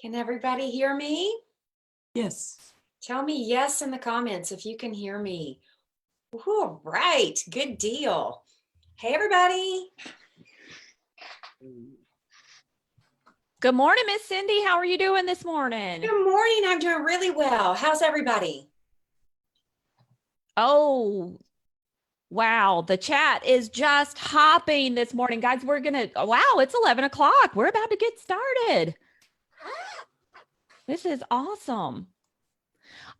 Can everybody hear me? Yes. Tell me yes in the comments if you can hear me. All right, good deal. Hey, everybody. Good morning, Miss Cindy. How are you doing this morning? Good morning. I'm doing really well. How's everybody? Oh, wow. The chat is just hopping this morning. Guys, wow, it's 11 o'clock. We're about to get started. This is awesome.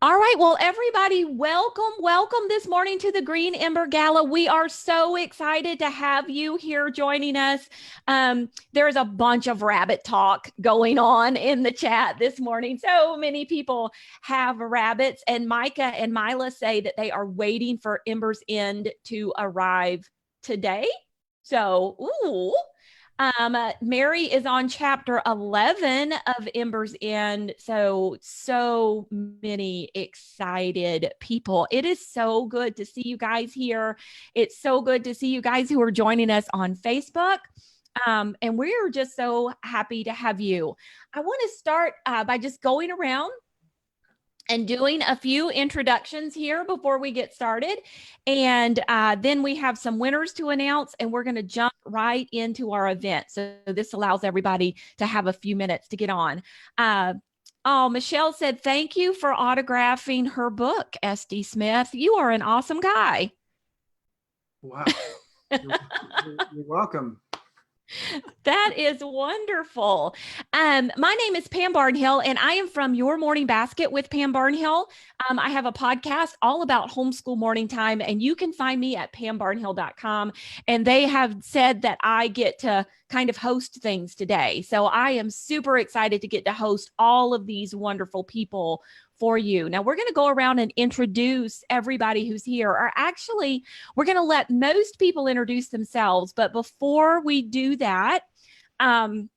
All right. Well, everybody, welcome this morning to the Green Ember Gala. We are so excited to have you here joining us. There's a bunch of rabbit talk going on in the chat this morning. So many people have rabbits, and Micah and Mila say that they are waiting for Ember's End to arrive today. So, ooh. Mary is on chapter 11 of Ember's End. So many excited people. It is so good to see you guys here. It's so good to see you guys who are joining us on Facebook. And we're just so happy to have you. I want to start by just going around and doing a few introductions here before we get started. And then we have some winners to announce, and we're going to jump right into our event. So this allows everybody to have a few minutes to get on. Michelle said, thank you for autographing her book, SD Smith. You are an awesome guy. Wow. You're welcome. That is wonderful. My name is Pam Barnhill, and I am from Your Morning Basket with Pam Barnhill. I have a podcast all about homeschool morning time, and you can find me at pambarnhill.com. And they have said that I get to kind of host things today. So I am super excited to get to host all of these wonderful people for you. Now, we're going to go around and introduce everybody who's here, or actually, we're going to let most people introduce themselves. But before we do that, happy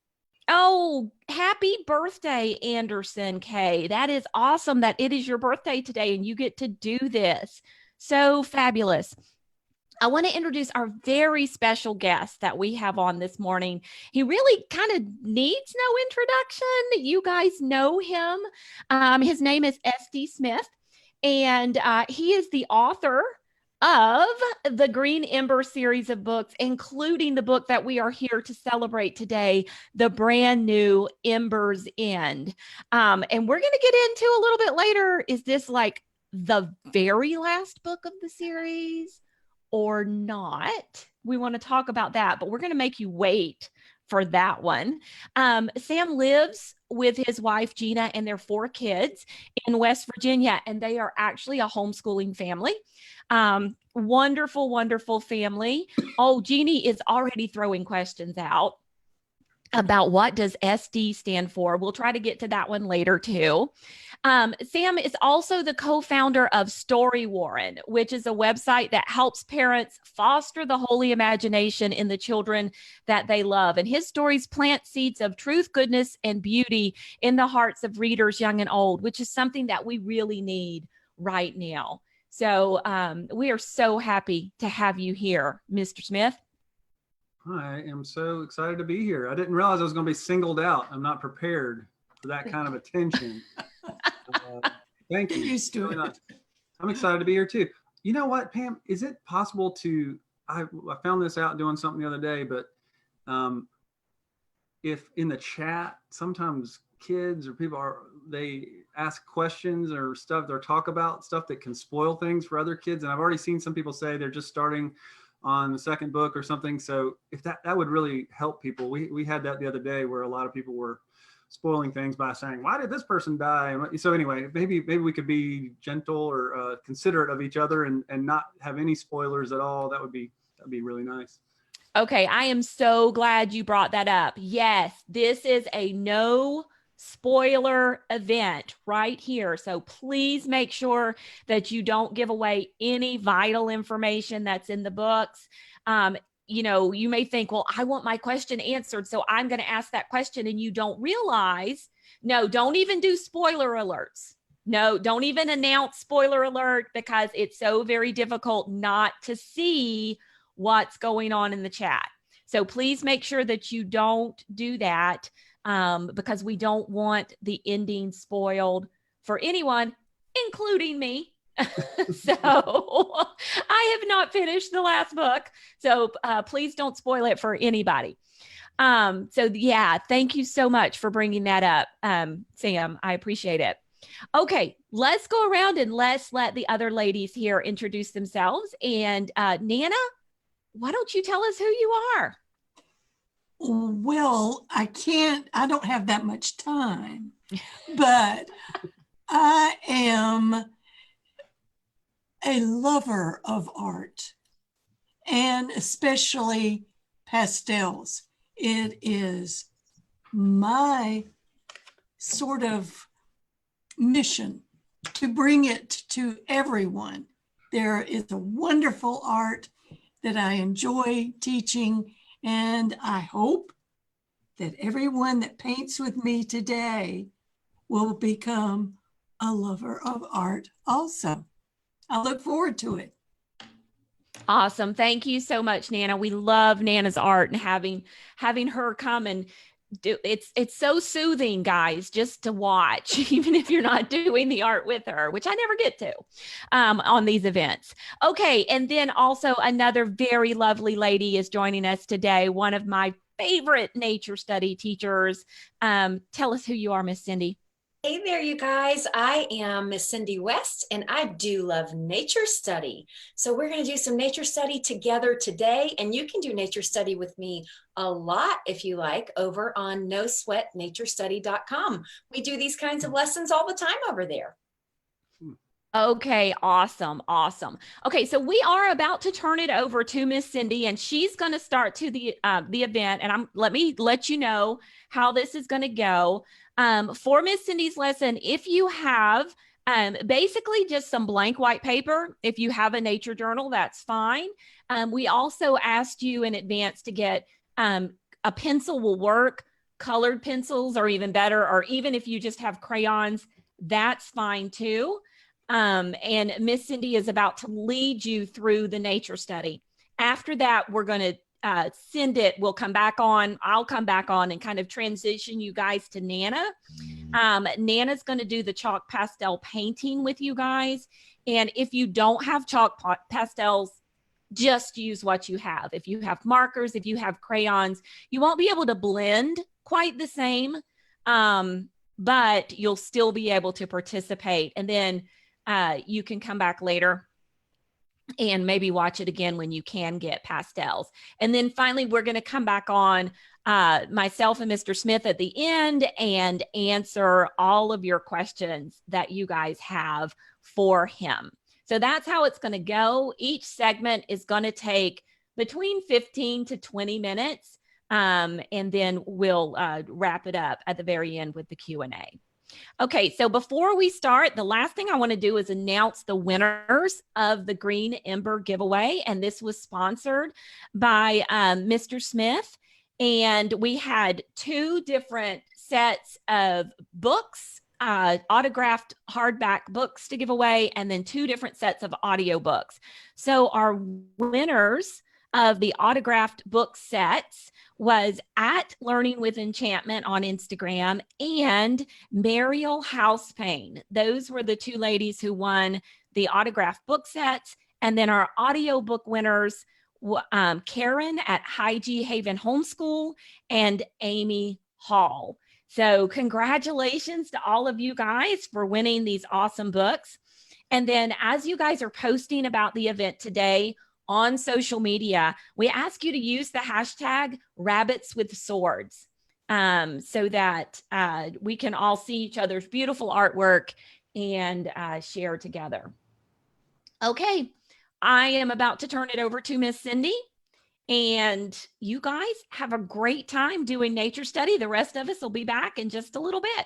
birthday, Anderson K. That is awesome that it is your birthday today and you get to do this. So fabulous. I want to introduce our very special guest that we have on this morning. He really kind of needs no introduction. You guys know him. His name is SD Smith, and he is the author of the Green Ember series of books, including the book that we are here to celebrate today, the brand new Ember's End. And we're going to get into a little bit later, is this like the very last book of the series or not? We want to talk about that, but we're going to make you wait for that one. Sam lives with his wife, Gina, and their 4 kids in West Virginia, and they are actually a homeschooling family. Wonderful, wonderful family. Oh, Jeannie is already throwing questions out about what does SD stand for. We'll try to get to that one later too. Sam is also the co-founder of Story Warren, which is a website that helps parents foster the holy imagination in the children that they love. And his stories plant seeds of truth, goodness, and beauty in the hearts of readers, young and old, which is something that we really need right now. So we are so happy to have you here, Mr. Smith. I am so excited to be here. I didn't realize I was going to be singled out. I'm not prepared for that kind of attention. Thank you. Used to it. I'm excited to be here too. You know what, Pam? Is it possible to? I found this out doing something the other day, but if in the chat sometimes kids or people they ask questions or stuff, or talk about stuff that can spoil things for other kids, and I've already seen some people say they're just starting on the second book or something. So if that would really help people. We had that the other day where a lot of people were spoiling things by saying, why did this person die? So anyway, maybe we could be gentle or considerate of each other and not have any spoilers at all. That'd be really nice. Okay, I am so glad you brought that up. Yes, this is a no spoiler event right here. So please make sure that you don't give away any vital information that's in the books. You may think, well, I want my question answered, so I'm going to ask that question, and you don't realize, no, don't even do spoiler alerts. No, don't even announce spoiler alert, because it's so very difficult not to see what's going on in the chat. So please make sure that you don't do that. because we don't want the ending spoiled for anyone, including me. So I have not finished the last book. So please don't spoil it for anybody. So yeah, thank you so much for bringing that up, Sam. I appreciate it. Okay, let's go around and let's let the other ladies here introduce themselves. And Nana, why don't you tell us who you are? Well, I don't have that much time, but I am a lover of art, and especially pastels. It is my sort of mission to bring it to everyone. There is a wonderful art that I enjoy teaching, and I hope that everyone that paints with me today will become a lover of art also. I look forward to it. Awesome. Thank you so much, Nana. We love Nana's art, and having her come and do it's so soothing, guys, just to watch, even if you're not doing the art with her, which I never get to on these events. Okay, and then also another very lovely lady is joining us today, one of my favorite nature study teachers. Tell us who you are, Miss Cindy. Hey there, you guys. I am Miss Cindy West, and I do love nature study. So we're going to do some nature study together today, and you can do nature study with me a lot if you like over on nosweatnaturestudy.com. We do these kinds of lessons all the time over there. Okay, awesome, awesome. Okay, so we are about to turn it over to Miss Cindy, and she's going to start to the event. And let me let you know how this is going to go. For Miss Cindy's lesson, if you have basically just some blank white paper, if you have a nature journal, that's fine. We also asked you in advance to get a pencil will work. Colored pencils are even better, or even if you just have crayons, that's fine too. And Miss Cindy is about to lead you through the nature study. After that, we're going to send it. We'll come back on. I'll come back on and kind of transition you guys to Nana. Nana's going to do the chalk pastel painting with you guys. And if you don't have chalk pastels, just use what you have. If you have markers, if you have crayons, you won't be able to blend quite the same, but you'll still be able to participate. And then you can come back later and maybe watch it again when you can get pastels. And then finally, we're going to come back on myself and Mr. Smith at the end and answer all of your questions that you guys have for him. So that's how it's going to go. Each segment is going to take between 15 to 20 minutes. And then we'll wrap it up at the very end with the Q&A. Okay, so before we start, the last thing I want to do is announce the winners of the Green Ember giveaway. And this was sponsored by Mr. Smith. And we had 2 different sets of books, autographed hardback books to give away, and then 2 different sets of audiobooks. So our winners of the autographed book sets was at Learning with Enchantment on Instagram and Mariel Housepain. Those were the 2 ladies who won the autographed book sets. And then our audiobook winners, Karen at High G Haven Homeschool and Amy Hall. So congratulations to all of you guys for winning these awesome books. And then as you guys are posting about the event today on social media, we ask you to use the hashtag rabbits with swords so that we can all see each other's beautiful artwork and share together. Okay, I am about to turn it over to Miss Cindy, and you guys have a great time doing nature study. The rest of us will be back in just a little bit.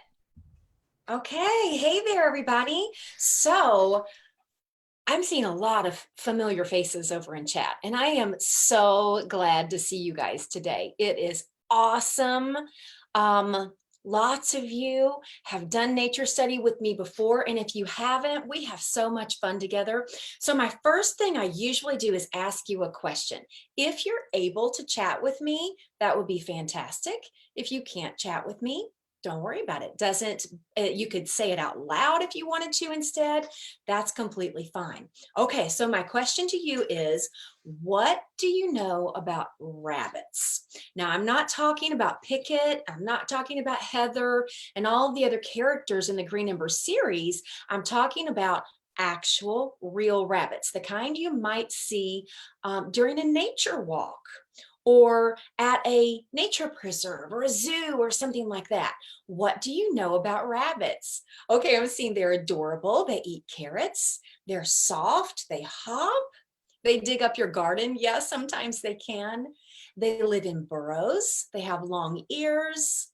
Okay, hey there, everybody. So I'm seeing a lot of familiar faces over in chat, and I am so glad to see you guys today. It is awesome. Lots of you have done nature study with me before, and if you haven't, we have so much fun together. So my first thing I usually do is ask you a question. If you're able to chat with me, that would be fantastic. If you can't chat with me, don't worry about it. You could say it out loud if you wanted to instead. That's completely fine. Okay, so my question to you is, what do you know about rabbits? Now, I'm not talking about Pickett. I'm not talking about Heather and all the other characters in the Green Ember series. I'm talking about actual real rabbits, the kind you might see during a nature walk or at a nature preserve or a zoo or something like that. What do you know about rabbits? Okay, I'm seeing they're adorable. They eat carrots. They're soft. They hop. They dig up your garden. Yes, sometimes they can. They live in burrows. They have long ears.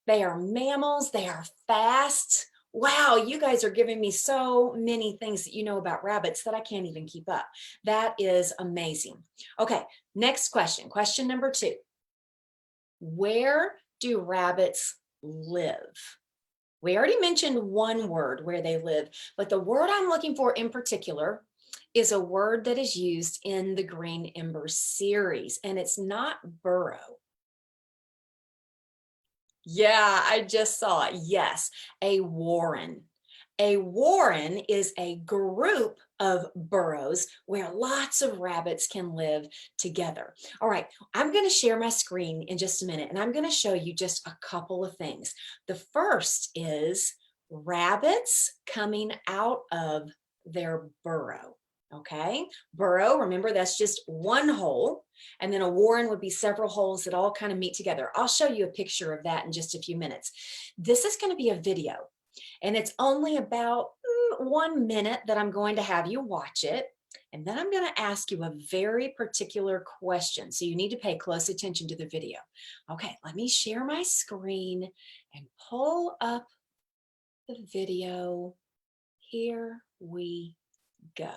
They are mammals. They are fast. Wow, you guys are giving me so many things that you know about rabbits that I can't even keep up. That is amazing. Okay, next question. Question number 2. Where do rabbits live? We already mentioned one word where they live, but the word I'm looking for in particular is a word that is used in the Green Ember series, and it's not burrow. Yeah, I just saw it. Yes, a warren. A warren is a group of burrows where lots of rabbits can live together. All right, I'm going to share my screen in just a minute, and I'm going to show you just a couple of things. The first is rabbits coming out of their burrow. Okay, burrow, remember that's just one hole, and then a warren would be several holes that all kind of meet together. I'll show you a picture of that in just a few minutes. This is going to be a video, and it's only about 1 minute that I'm going to have you watch it. And then I'm going to ask you a very particular question. So you need to pay close attention to the video. Okay, let me share my screen and pull up the video. Here we go.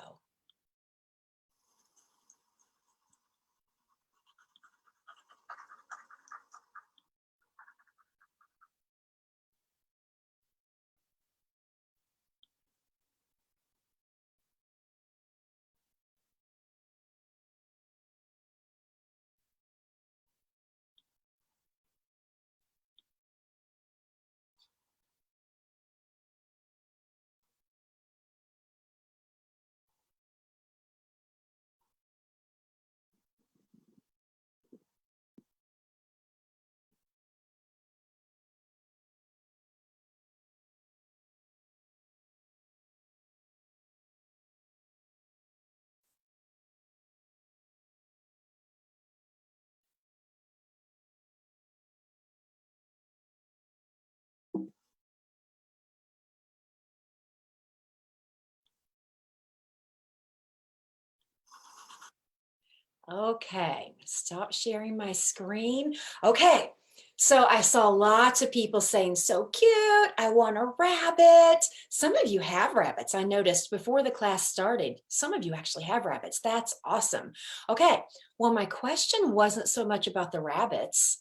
Okay, stop sharing my screen. Okay, so I saw lots of people saying, so cute, I want a rabbit. Some of you have rabbits. I noticed before the class started, some of you actually have rabbits. That's awesome. Okay, well, my question wasn't so much about the rabbits.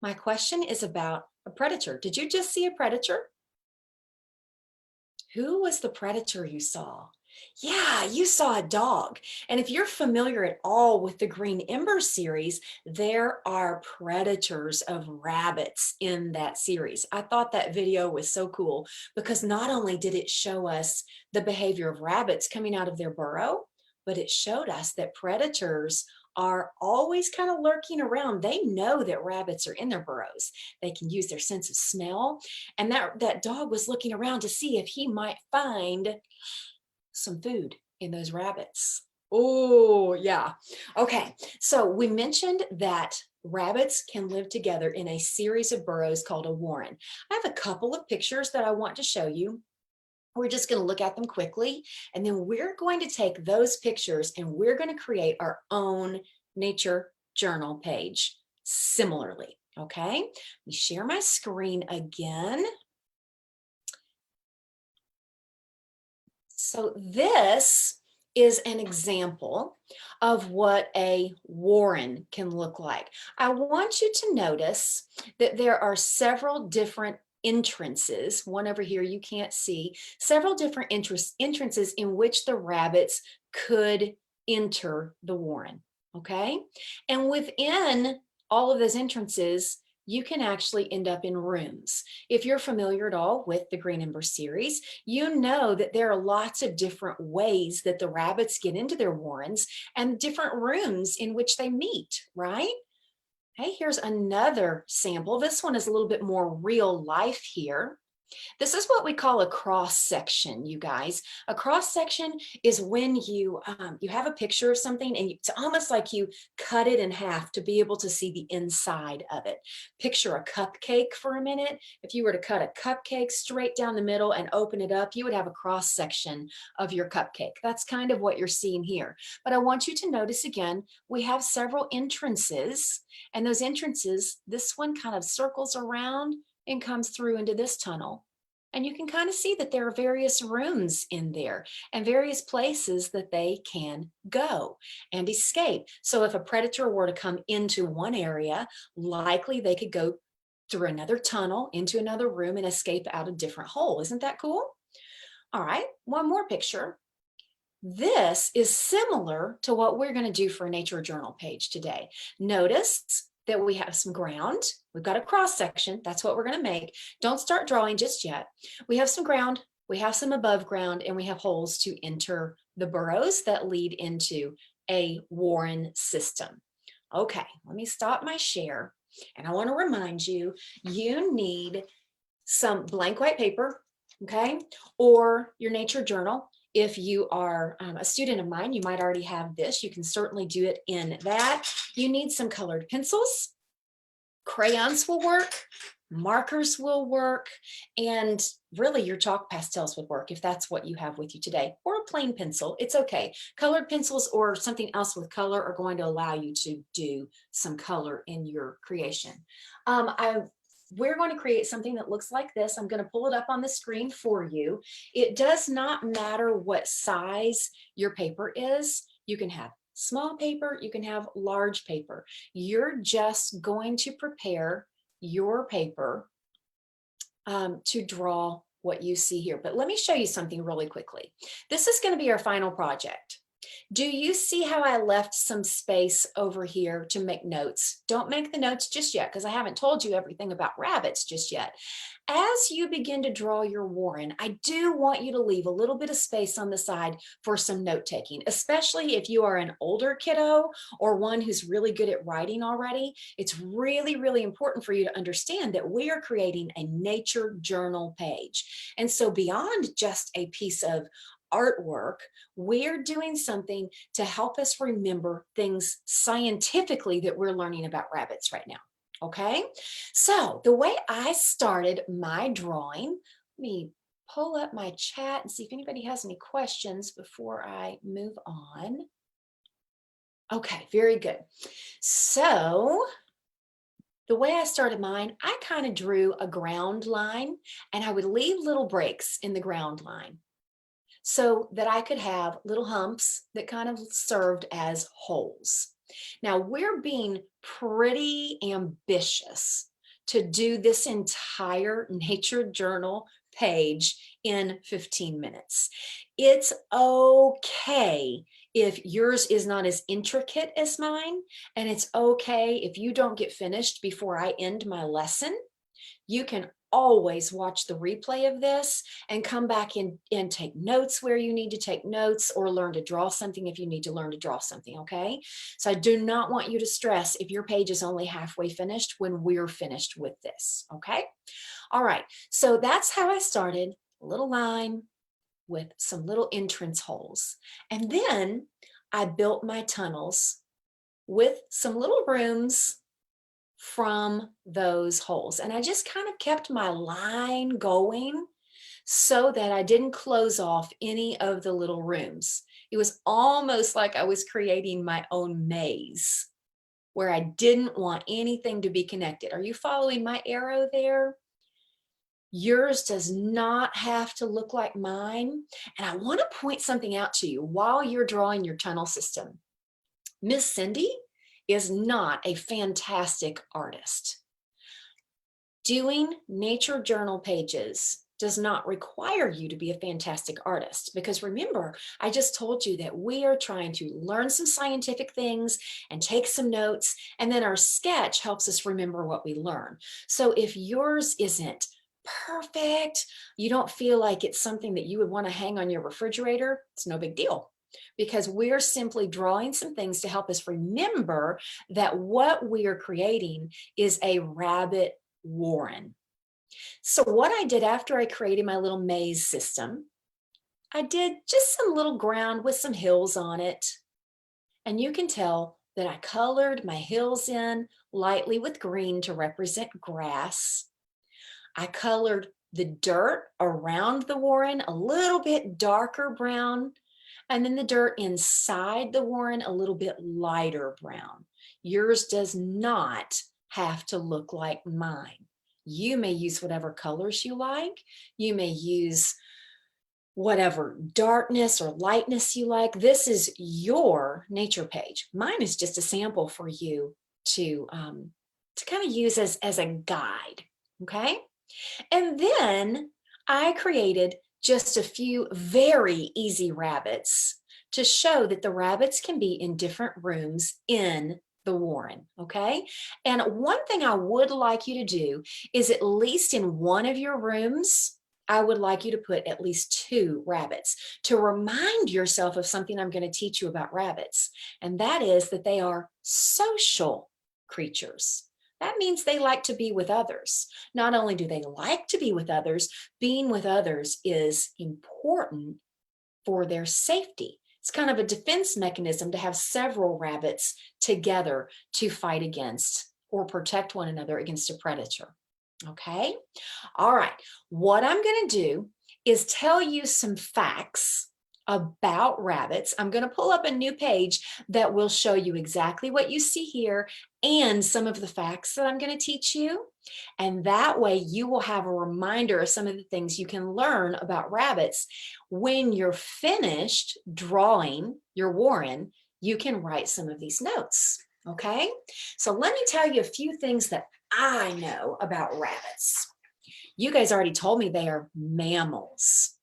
My question is about a predator. Did you just see a predator? Who was the predator you saw? Yeah, you saw a dog. And if you're familiar at all with the Green Ember series, there are predators of rabbits in that series. I thought that video was so cool because not only did it show us the behavior of rabbits coming out of their burrow, but it showed us that predators are always kind of lurking around. They know that rabbits are in their burrows. They can use their sense of smell. And that dog was looking around to see if he might find some food in those rabbits. Oh, yeah. Okay, so we mentioned that rabbits can live together in a series of burrows called a warren. I have a couple of pictures that I want to show you. We're just going to look at them quickly, and then we're going to take those pictures and we're going to create our own nature journal page similarly. Okay, let me share my screen again. So this is an example of what a warren can look like. I want you to notice that there are several different entrances, one over here you can't see, several different entrances in which the rabbits could enter the warren, okay? And within all of those entrances, you can actually end up in rooms. If you're familiar at all with the Green Ember series, you know that there are lots of different ways that the rabbits get into their warrens and different rooms in which they meet, right? Hey, here's another sample. This one is a little bit more real life here. This is what we call a cross section, you guys. A cross section is when you have a picture of something and it's almost like you cut it in half to be able to see the inside of it. Picture a cupcake for a minute. If you were to cut a cupcake straight down the middle and open it up, you would have a cross section of your cupcake. That's kind of what you're seeing here. But I want you to notice again, we have several entrances, and those entrances, this one kind of circles around and comes through into this tunnel. And you can kind of see that there are various rooms in there and various places that they can go and escape. So if a predator were to come into one area, likely they could go through another tunnel into another room and escape out a different hole. Isn't that cool? All right, one more picture. This is similar to what we're going to do for a nature journal page today. Notice that we have some ground. We've got a cross section. That's what we're going to make. Don't start drawing just yet. We have some ground, we have some above ground, and we have holes to enter the burrows that lead into a warren system. Okay, let me stop my share. And I want to remind you, you need some blank white paper, okay, or your nature journal. If you are a student of mine, you might already have this. You can certainly do it in that. You need some colored pencils. Crayons will work. Markers will work. And really your chalk pastels would work if that's what you have with you today. Or a plain pencil. It's okay. Colored pencils or something else with color are going to allow you to do some color in your creation. We're going to create something that looks like this. I'm going to pull it up on the screen for you. It does not matter what size your paper is. You can have small paper, you can have large paper. You're just going to prepare your paper to draw what you see here. But let me show you something really quickly. This is going to be our final project. Do you see how I left some space over here to make notes? Don't make the notes just yet because I haven't told you everything about rabbits just yet. As you begin to draw your warren, I do want you to leave a little bit of space on the side for some note taking, especially if you are an older kiddo or one who's really good at writing already. It's really, really important for you to understand that we are creating a nature journal page. And so beyond just a piece of artwork, we're doing something to help us remember things scientifically that we're learning about rabbits right now. Okay, so the way I started my drawing, let me pull up my chat and see if anybody has any questions before I move on. Okay, very good. So the way I started mine, I kind of drew a ground line and I would leave little breaks in the ground line so that I could have little humps that kind of served as holes. Now we're being pretty ambitious to do this entire nature journal page in 15 minutes. It's okay if yours is not as intricate as mine, and it's okay if you don't get finished before I end my lesson. You can always watch the replay of this and come back in and take notes where you need to take notes or learn to draw something if you need to learn to draw something, okay? So I do not want you to stress if your page is only halfway finished when we're finished with this, okay? All right, so that's how I started, a little line with some little entrance holes. And then I built my tunnels with some little rooms from those holes. And I just kind of kept my line going so that I didn't close off any of the little rooms. It was almost like I was creating my own maze where I didn't want anything to be connected. Are you following my arrow there? Yours does not have to look like mine. And I want to point something out to you while you're drawing your tunnel system. Miss Cindy is not a fantastic artist. Doing nature journal pages does not require you to be a fantastic artist, because remember, I just told you that we are trying to learn some scientific things and take some notes, and then our sketch helps us remember what we learn. So if yours isn't perfect, you don't feel like it's something that you would want to hang on your refrigerator, it's no big deal, because we're simply drawing some things to help us remember that what we are creating is a rabbit warren. So what I did after I created my little maze system, I did just some little ground with some hills on it. And you can tell that I colored my hills in lightly with green to represent grass. I colored the dirt around the warren a little bit darker brown, and then the dirt inside the warren a little bit lighter brown. Yours does not have to look like mine. You may use whatever colors you like. You may use whatever darkness or lightness you like. This is your nature page. Mine is just a sample for you to kind of use as a guide, okay? And then I created just a few very easy rabbits to show that the rabbits can be in different rooms in the warren, okay? And one thing I would like you to do is, at least in one of your rooms, I would like you to put at least 2 rabbits to remind yourself of something I'm going to teach you about rabbits. And that is that they are social creatures. That means they like to be with others. Not only do they like to be with others, being with others is important for their safety. It's kind of a defense mechanism to have several rabbits together to fight against or protect one another against a predator. Okay? All right. What I'm going to do is tell you some facts about rabbits. I'm going to pull up a new page that will show you exactly what you see here and some of the facts that I'm going to teach you. And that way you will have a reminder of some of the things you can learn about rabbits. When you're finished drawing your warren, you can write some of these notes. Okay? So let me tell you a few things that I know about rabbits. You guys already told me they are mammals.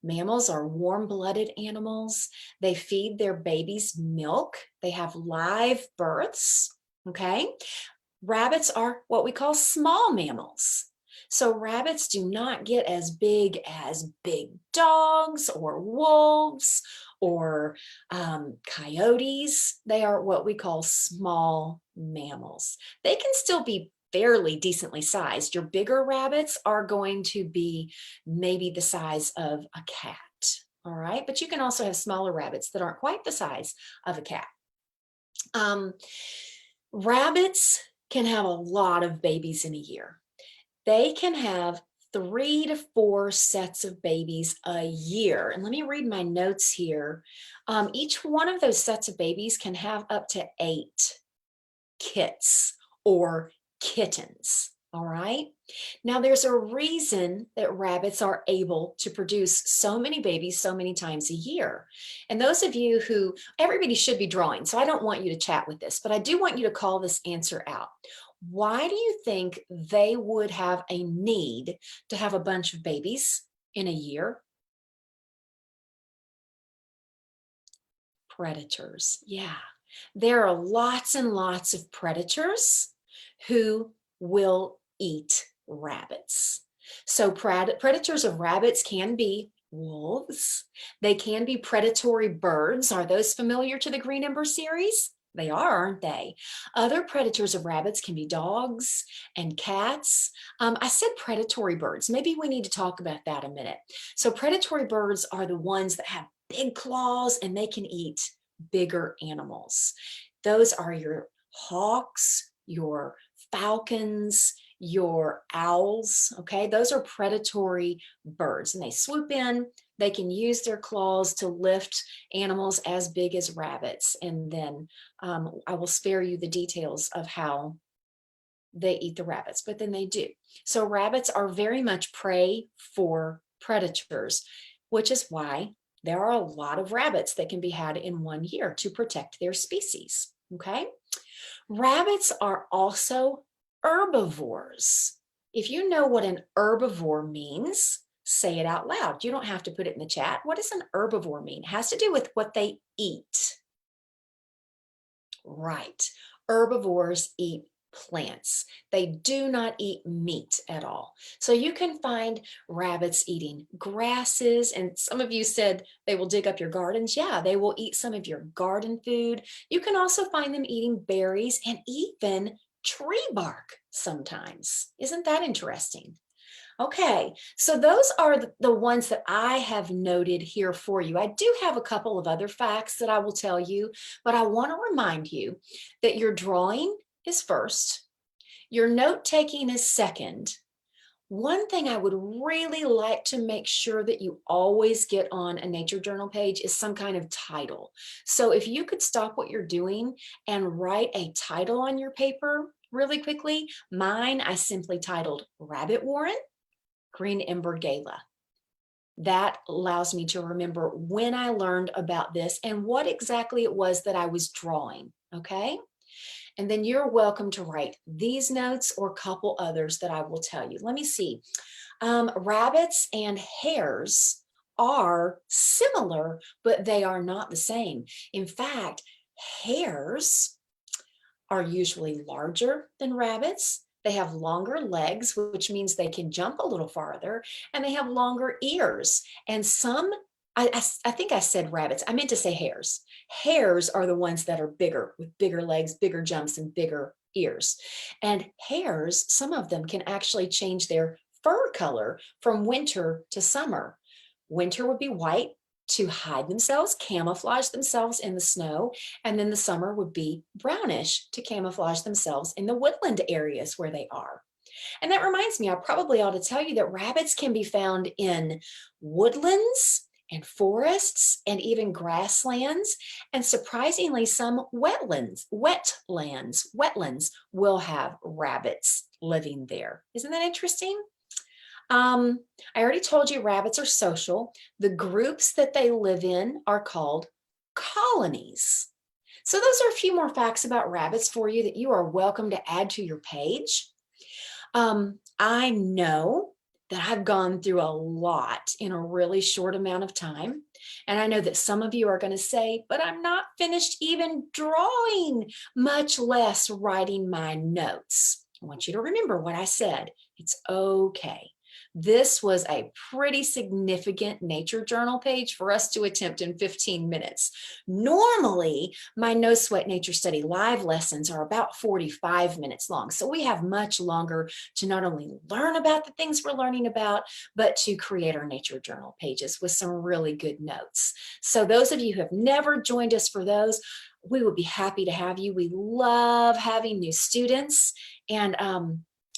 Mammals are warm-blooded animals. They feed their babies milk. They have live births, okay? Rabbits are what we call small mammals. So rabbits do not get as big dogs or wolves or coyotes. They are what we call small mammals. They can still be fairly decently sized. Your bigger rabbits are going to be maybe the size of a cat, all right? But you can also have smaller rabbits that aren't quite the size of a cat. Rabbits can have a lot of babies in a year. They can have 3 to 4 sets of babies a year. And let me read my notes here. Each one of those sets of babies can have up to 8 kits or kittens. All right. Now, there's a reason that rabbits are able to produce so many babies so many times a year. And those of you who, everybody should be drawing, so I don't want you to chat with this, but I do want you to call this answer out. Why do you think they would have a need to have a bunch of babies in a year? Predators. Yeah. There are lots and lots of predators who will eat rabbits. So predators of rabbits can be wolves. They can be predatory birds. Are those familiar to the Green Ember series? They are, aren't they? Other predators of rabbits can be dogs and cats. I said predatory birds. Maybe we need to talk about that a minute. So predatory birds are the ones that have big claws and they can eat bigger animals. Those are your hawks, your falcons, your owls, okay? Those are predatory birds and they swoop in. They can use their claws to lift animals as big as rabbits. And then I will spare you the details of how they eat the rabbits, but then they do. So rabbits are very much prey for predators, which is why there are a lot of rabbits that can be had in one year to protect their species. Okay. Rabbits are also herbivores. If you know what an herbivore means, say it out loud. You don't have to put it in the chat. What does an herbivore mean? It has to do with what they eat. Right. Herbivores eat plants. They do not eat meat at all. So you can find rabbits eating grasses. And some of you said they will dig up your gardens. Yeah, they will eat some of your garden food. You can also find them eating berries and even tree bark sometimes. Isn't that interesting? Okay, so those are the ones that I have noted here for you. I do have a couple of other facts that I will tell you, but I want to remind you that your drawing is first, your note taking is second. One thing I would really like to make sure that you always get on a nature journal page is some kind of title. So if you could stop what you're doing and write a title on your paper really quickly, mine I simply titled Rabbit Warren, Green Ember Gala. That allows me to remember when I learned about this and what exactly it was that I was drawing, okay? And then you're welcome to write these notes or a couple others that I will tell you. Let me see. Rabbits and hares are similar, but they are not the same. In fact, hares are usually larger than rabbits. They have longer legs, which means they can jump a little farther, and they have longer ears. And some, I think I said rabbits. I meant to say hares. Hares are the ones that are bigger, with bigger legs, bigger jumps, and bigger ears. And hares, some of them can actually change their fur color from winter to summer. Winter would be white to hide themselves, camouflage themselves in the snow, and then the summer would be brownish to camouflage themselves in the woodland areas where they are. And that reminds me, I probably ought to tell you that rabbits can be found in woodlands and forests and even grasslands, and surprisingly some wetlands will have rabbits living there. Isn't that interesting? I already told you rabbits are social. The groups that they live in are called colonies. So those are a few more facts about rabbits for you that you are welcome to add to your page. I know that I've gone through a lot in a really short amount of time. And I know that some of you are going to say, but I'm not finished even drawing, much less writing my notes. I want you to remember what I said. It's okay. This was a pretty significant nature journal page for us to attempt in 15 minutes. Normally, my No Sweat Nature Study live lessons are about 45 minutes long. So we have much longer to not only learn about the things we're learning about, but to create our nature journal pages with some really good notes. So those of you who have never joined us for those, we would be happy to have you. We love having new students, and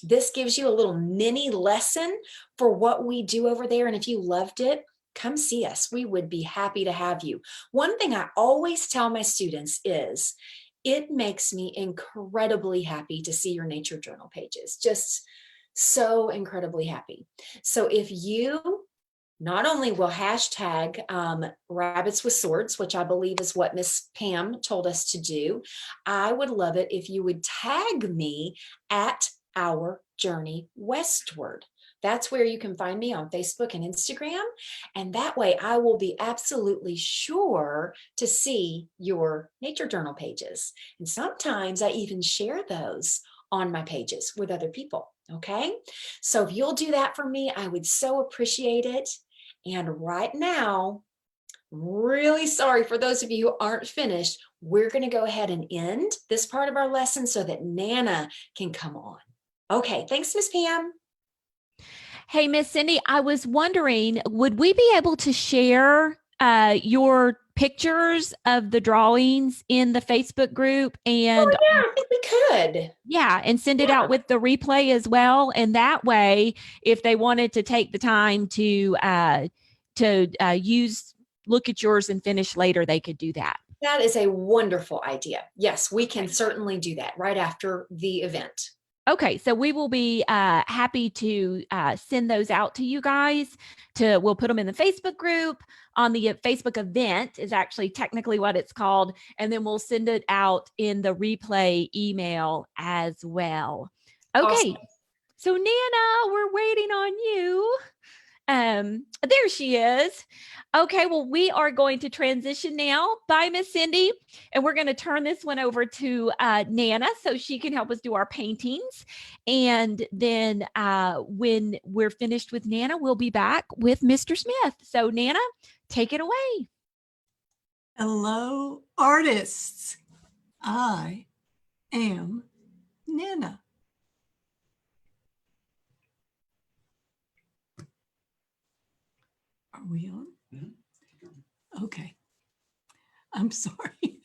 this gives you a little mini lesson for what we do over there. And if you loved it, come see us. We would be happy to have you. One thing I always tell my students is it makes me incredibly happy to see your nature journal pages. Just so incredibly happy. So if you not only will hashtag rabbits with swords, which I believe is what Miss Pam told us to do, I would love it if you would tag me at Our Journey Westward. That's where you can find me on Facebook and Instagram. And that way I will be absolutely sure to see your nature journal pages. And sometimes I even share those on my pages with other people. Okay. So if you'll do that for me, I would so appreciate it. And right now, really sorry for those of you who aren't finished. We're going to go ahead and end this part of our lesson so that Nana can come on. Okay, thanks, Miss Pam. Hey, Miss Cindy, I was wondering, would we be able to share your pictures of the drawings in the Facebook group? And yeah, I think we could. Yeah, and send it out with the replay as well. And that way, if they wanted to take the time to look at yours and finish later, they could do that. That is a wonderful idea. Yes, we can certainly do that right after the event. Okay, so we will be happy to send those out to you guys. We'll put them in the Facebook group. On the Facebook event is actually technically what it's called, and then we'll send it out in the replay email as well. Okay, Awesome. so Nana, we're waiting on you. There she is. Okay, well, we are going to transition now. Bye, Miss Cindy. And we're going to turn this one over to Nana so she can help us do our paintings. And then when we're finished with Nana, we'll be back with Mr. Smith. So, Nana, take it away. Hello, artists. I am Nana. Are we on? Okay. I'm sorry.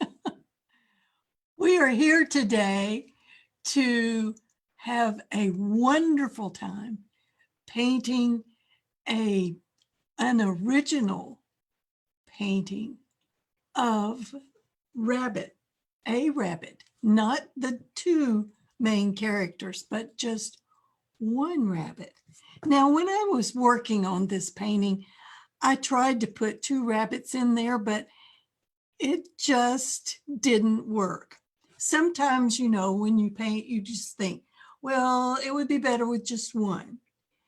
We are here today to have a wonderful time painting an original painting of a rabbit, not the two main characters, but just one rabbit. Now, when I was working on this painting, I tried to put two rabbits in there, but it just didn't work. Sometimes, when you paint, you just think, well, it would be better with just one.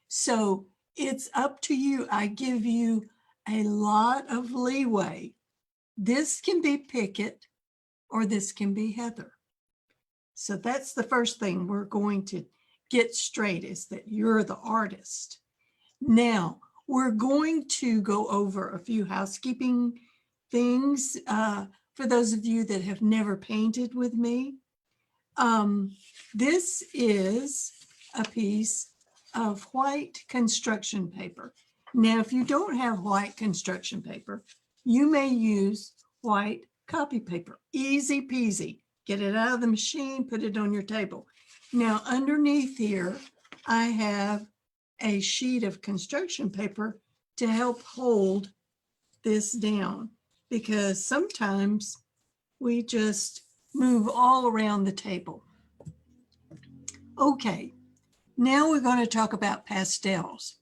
So it's up to you. I give you a lot of leeway. This can be Pickett or this can be Heather. So that's the first thing we're going to get straight, is that you're the artist. Now, we're going to go over a few housekeeping things for those of you that have never painted with me. This is a piece of white construction paper. Now, if you don't have white construction paper, you may use white copy paper. Easy peasy. Get it out of the machine, put it on your table. Now, underneath here, I have a sheet of construction paper to help hold this down, because sometimes we just move all around the table. Okay, now we're going to talk about pastels.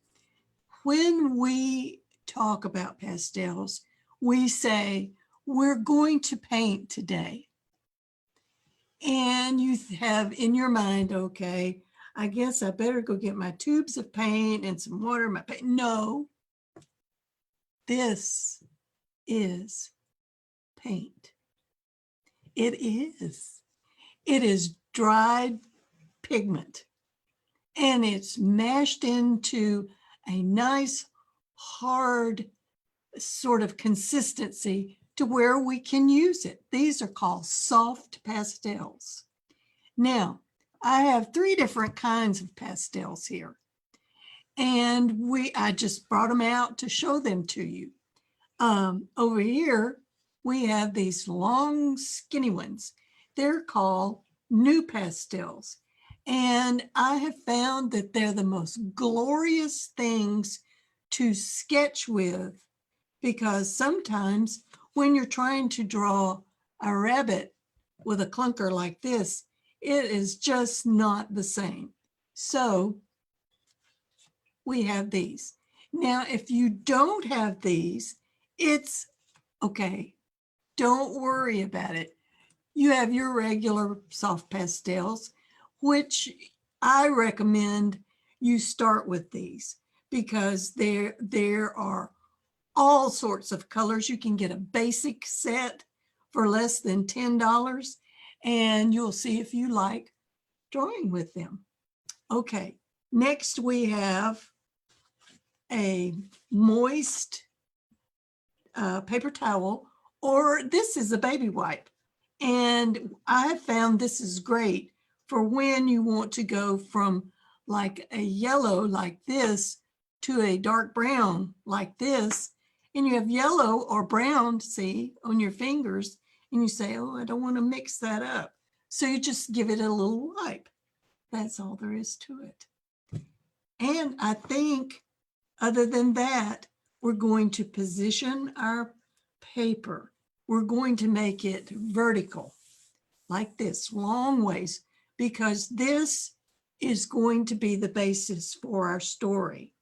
When we talk about pastels, we say, we're going to paint today. And you have in your mind, okay, I guess I better go get my tubes of paint and some water. My paint. No, this is paint. It is. It is dried pigment, and it's mashed into a nice, hard sort of consistency to where we can use it. These are called soft pastels. Now, I have 3 different kinds of pastels here, and I just brought them out to show them to you. Over here, we have these long, skinny ones. They're called new pastels. And I have found that they're the most glorious things to sketch with, because sometimes when you're trying to draw a rabbit with a clunker like this, it is just not the same. So we have these. Now, if you don't have these, it's okay. Don't worry about it. You have your regular soft pastels, which I recommend you start with these, because there are all sorts of colors. You can get a basic set for less than $10, and you'll see if you like drawing with them. Okay, next we have a moist paper towel, or this is a baby wipe. And I have found this is great for when you want to go from like a yellow like this to a dark brown like this, and you have yellow or brown, see, on your fingers, and you say, oh, I don't want to mix that up. So you just give it a little wipe. That's all there is to it. And I think other than that, we're going to position our paper. We're going to make it vertical like this, long ways, because this is going to be the basis for our story.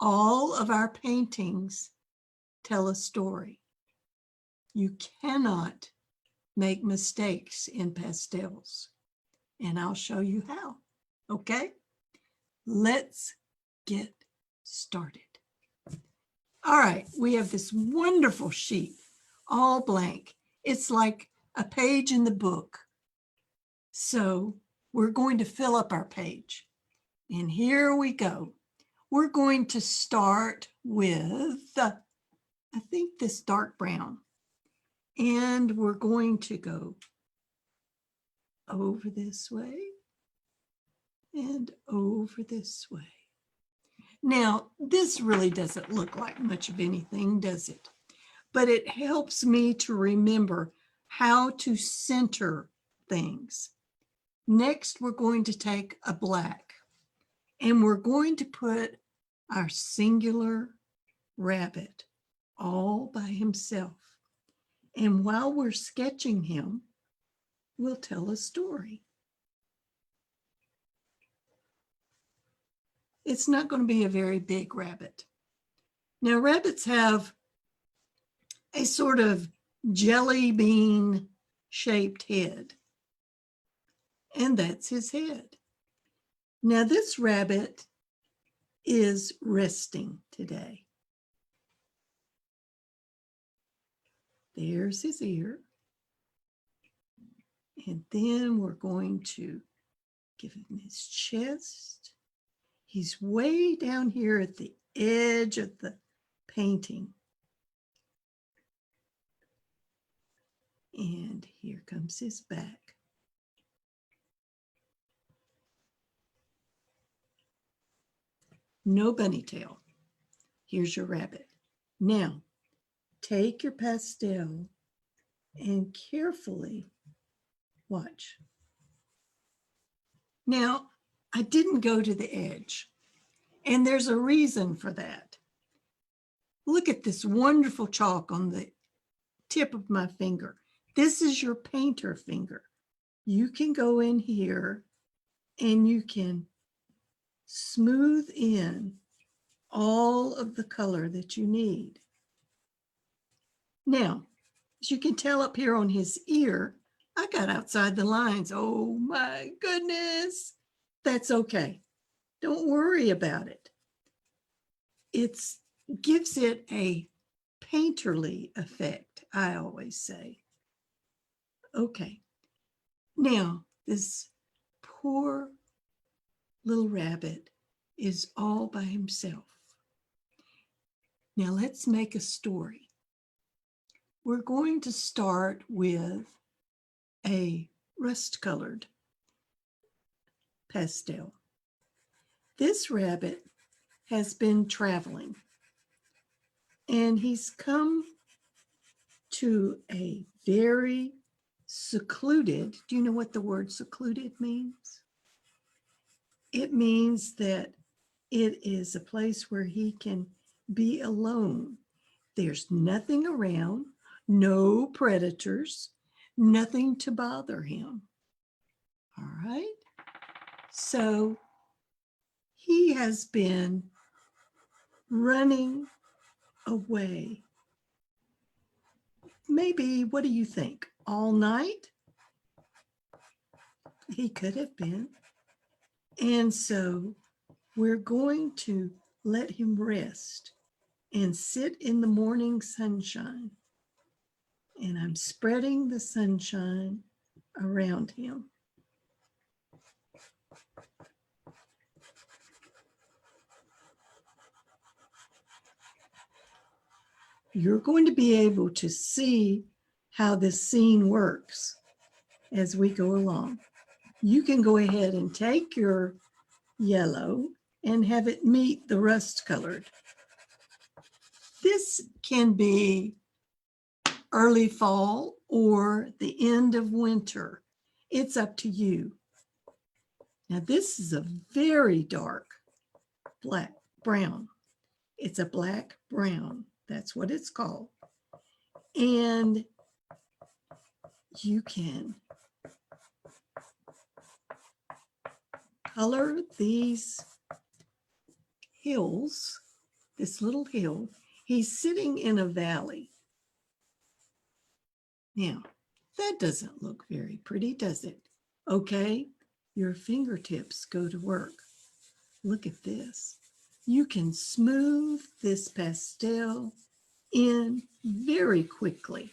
All of our paintings tell a story. You cannot make mistakes in pastels, and I'll show you how. Okay, let's get started. All right, we have this wonderful sheet, all blank. It's like a page in the book. So we're going to fill up our page. And here we go. We're going to start with, I think, this dark brown. And we're going to go over this way and over this way. Now, this really doesn't look like much of anything, does it? But it helps me to remember how to center things. Next, we're going to take a black and we're going to put our singular rabbit all by himself. And while we're sketching him, we'll tell a story. It's not going to be a very big rabbit. Now, rabbits have a sort of jelly bean shaped head, and that's his head. Now, this rabbit is resting today. There's his ear. And then we're going to give him his chest. He's way down here at the edge of the painting. And here comes his back. No bunny tail. Here's your rabbit. Now, take your pastel and carefully watch. Now, I didn't go to the edge, and there's a reason for that. Look at this wonderful chalk on the tip of my finger. This is your painter finger. You can go in here and you can smooth in all of the color that you need. Now, as you can tell up here on his ear, I got outside the lines. Oh my goodness. That's okay. Don't worry about it. It gives it a painterly effect, I always say. Okay. Now, this poor little rabbit is all by himself. Now, let's make a story. We're going to start with a rust-colored pastel. This rabbit has been traveling, and he's come to a very secluded, do you know what the word secluded means? It means that it is a place where he can be alone. There's nothing around, no predators, nothing to bother him. All right. So he has been running away. Maybe, what do you think? All night? He could have been. And so we're going to let him rest and sit in the morning sunshine. And I'm spreading the sunshine around him. You're going to be able to see how this scene works as we go along. You can go ahead and take your yellow and have it meet the rust colored. This can be early fall or the end of winter. It's up to you. Now, this is a very dark brown. It's a black brown. That's what it's called. And you can color these hills, this little hill. He's sitting in a valley. Now, that doesn't look very pretty, does it? Okay, your fingertips go to work. Look at this. You can smooth this pastel in very quickly.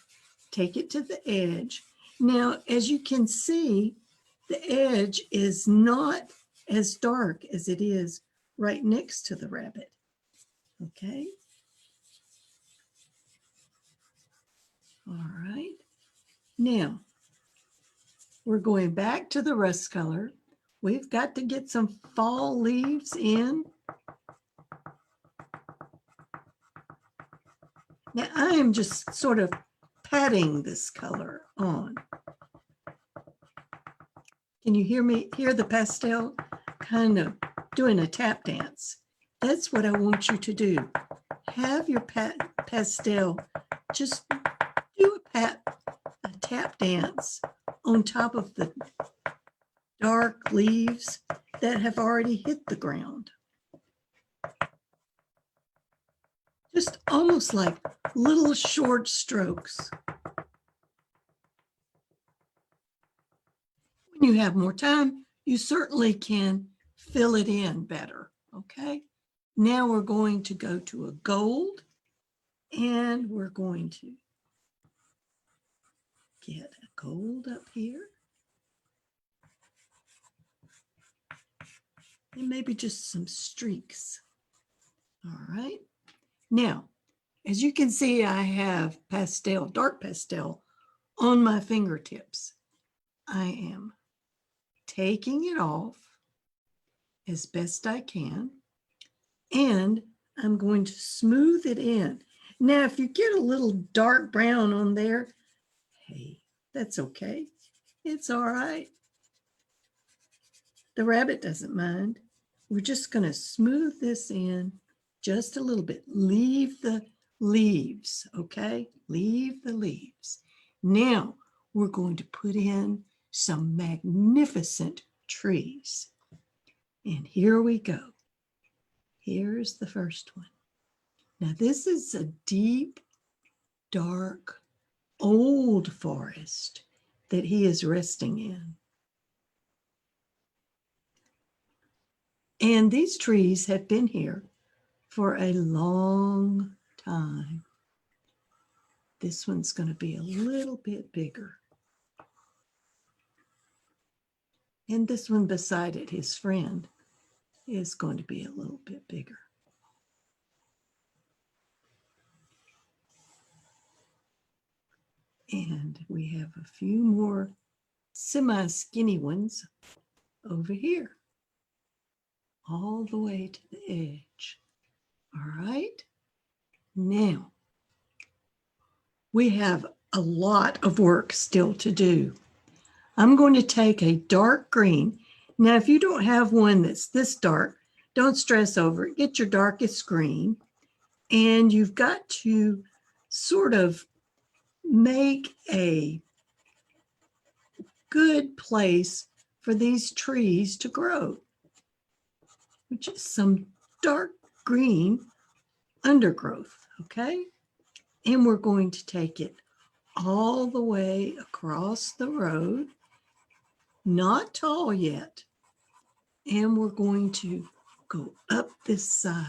Take it to the edge. Now, as you can see, the edge is not as dark as it is right next to the rabbit. Okay. All right. Now, we're going back to the rust color. We've got to get some fall leaves in. Now, I am just sort of patting this color on. Can you hear the pastel kind of doing a tap dance? That's what I want you to do. Have your pastel just do a tap dance on top of the dark leaves that have already hit the ground. Just almost like little short strokes. When you have more time, you certainly can fill it in better, okay? Now we're going to go to a gold, and we're going to get a gold up here. And maybe just some streaks. All right. Now, as you can see, I have pastel, dark pastel on my fingertips. I am taking it off as best I can, and I'm going to smooth it in. Now, if you get a little dark brown on there, hey, that's okay. It's all right. The rabbit doesn't mind. We're just going to smooth this in just a little bit. Leave the leaves, okay? Leave the leaves. Now we're going to put in some magnificent trees. And here we go. Here's the first one. Now this is a deep, dark, old forest that he is resting in. And these trees have been here for a long time. This one's going to be a little bit bigger. And this one beside it, his friend, is going to be a little bit bigger. And we have a few more semi-skinny ones over here, all the way to the edge. All right. Now, we have a lot of work still to do. I'm going to take a dark green. Now, if you don't have one that's this dark, don't stress over it. Get your darkest green. And you've got to sort of make a good place for these trees to grow, which is some dark green undergrowth, okay? And we're going to take it all the way across the road, not tall yet. And we're going to go up this side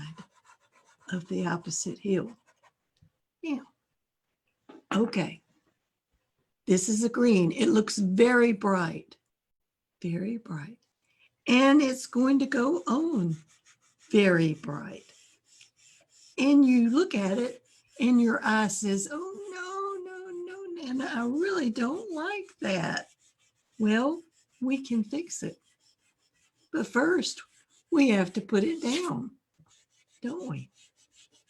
of the opposite hill. Now, okay, this is a green. It looks very bright, very bright. And it's going to go on very bright. And you look at it and your eye says, oh, no, Nana, I really don't like that. Well, we can fix it. But first, we have to put it down, don't we?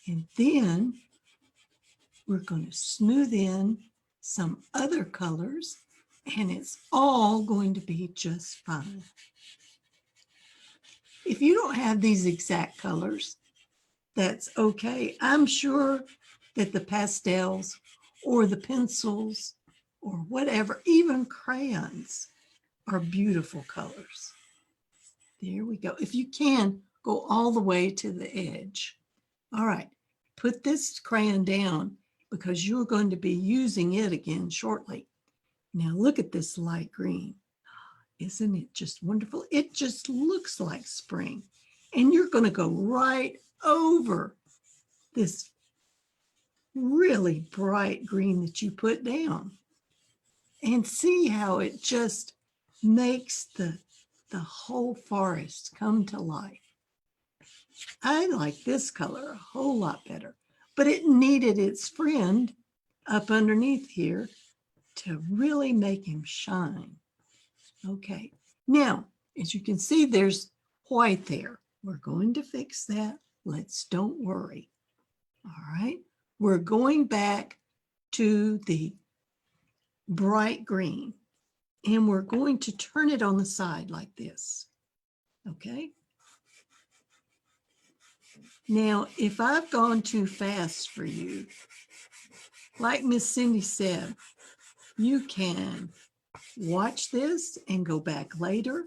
And then we're going to smooth in some other colors, and it's all going to be just fine. If you don't have these exact colors, that's okay. I'm sure that the pastels or the pencils or whatever, even crayons, are beautiful colors. There we go. If you can, go all the way to the edge. All right, put this crayon down because you're going to be using it again shortly. Now look at this light green. Isn't it just wonderful? It just looks like spring. And you're going to go right over this really bright green that you put down. And see how it just makes the whole forest come to life. I like this color a whole lot better, but it needed its friend up underneath here to really make him shine. Okay, now, as you can see, there's white there. We're going to fix that. Don't worry. All right, we're going back to the bright green, and we're going to turn it on the side like this. Okay. Now, if I've gone too fast for you, like Miss Cindy said, you can watch this and go back later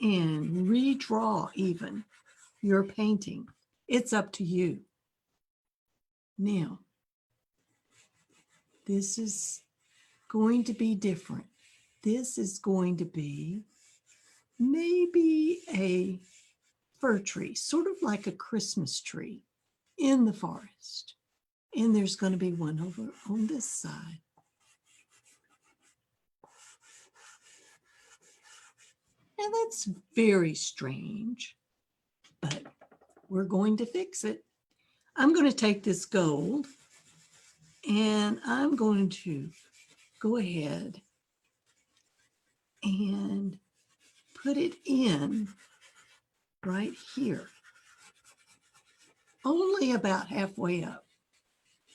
and redraw even your painting. It's up to you. Now, this is going to be different. This is going to be maybe a fir tree, sort of like a Christmas tree in the forest. And there's going to be one over on this side. Now that's very strange, but we're going to fix it. I'm going to take this gold and I'm going to go ahead and put it in right here, only about halfway up.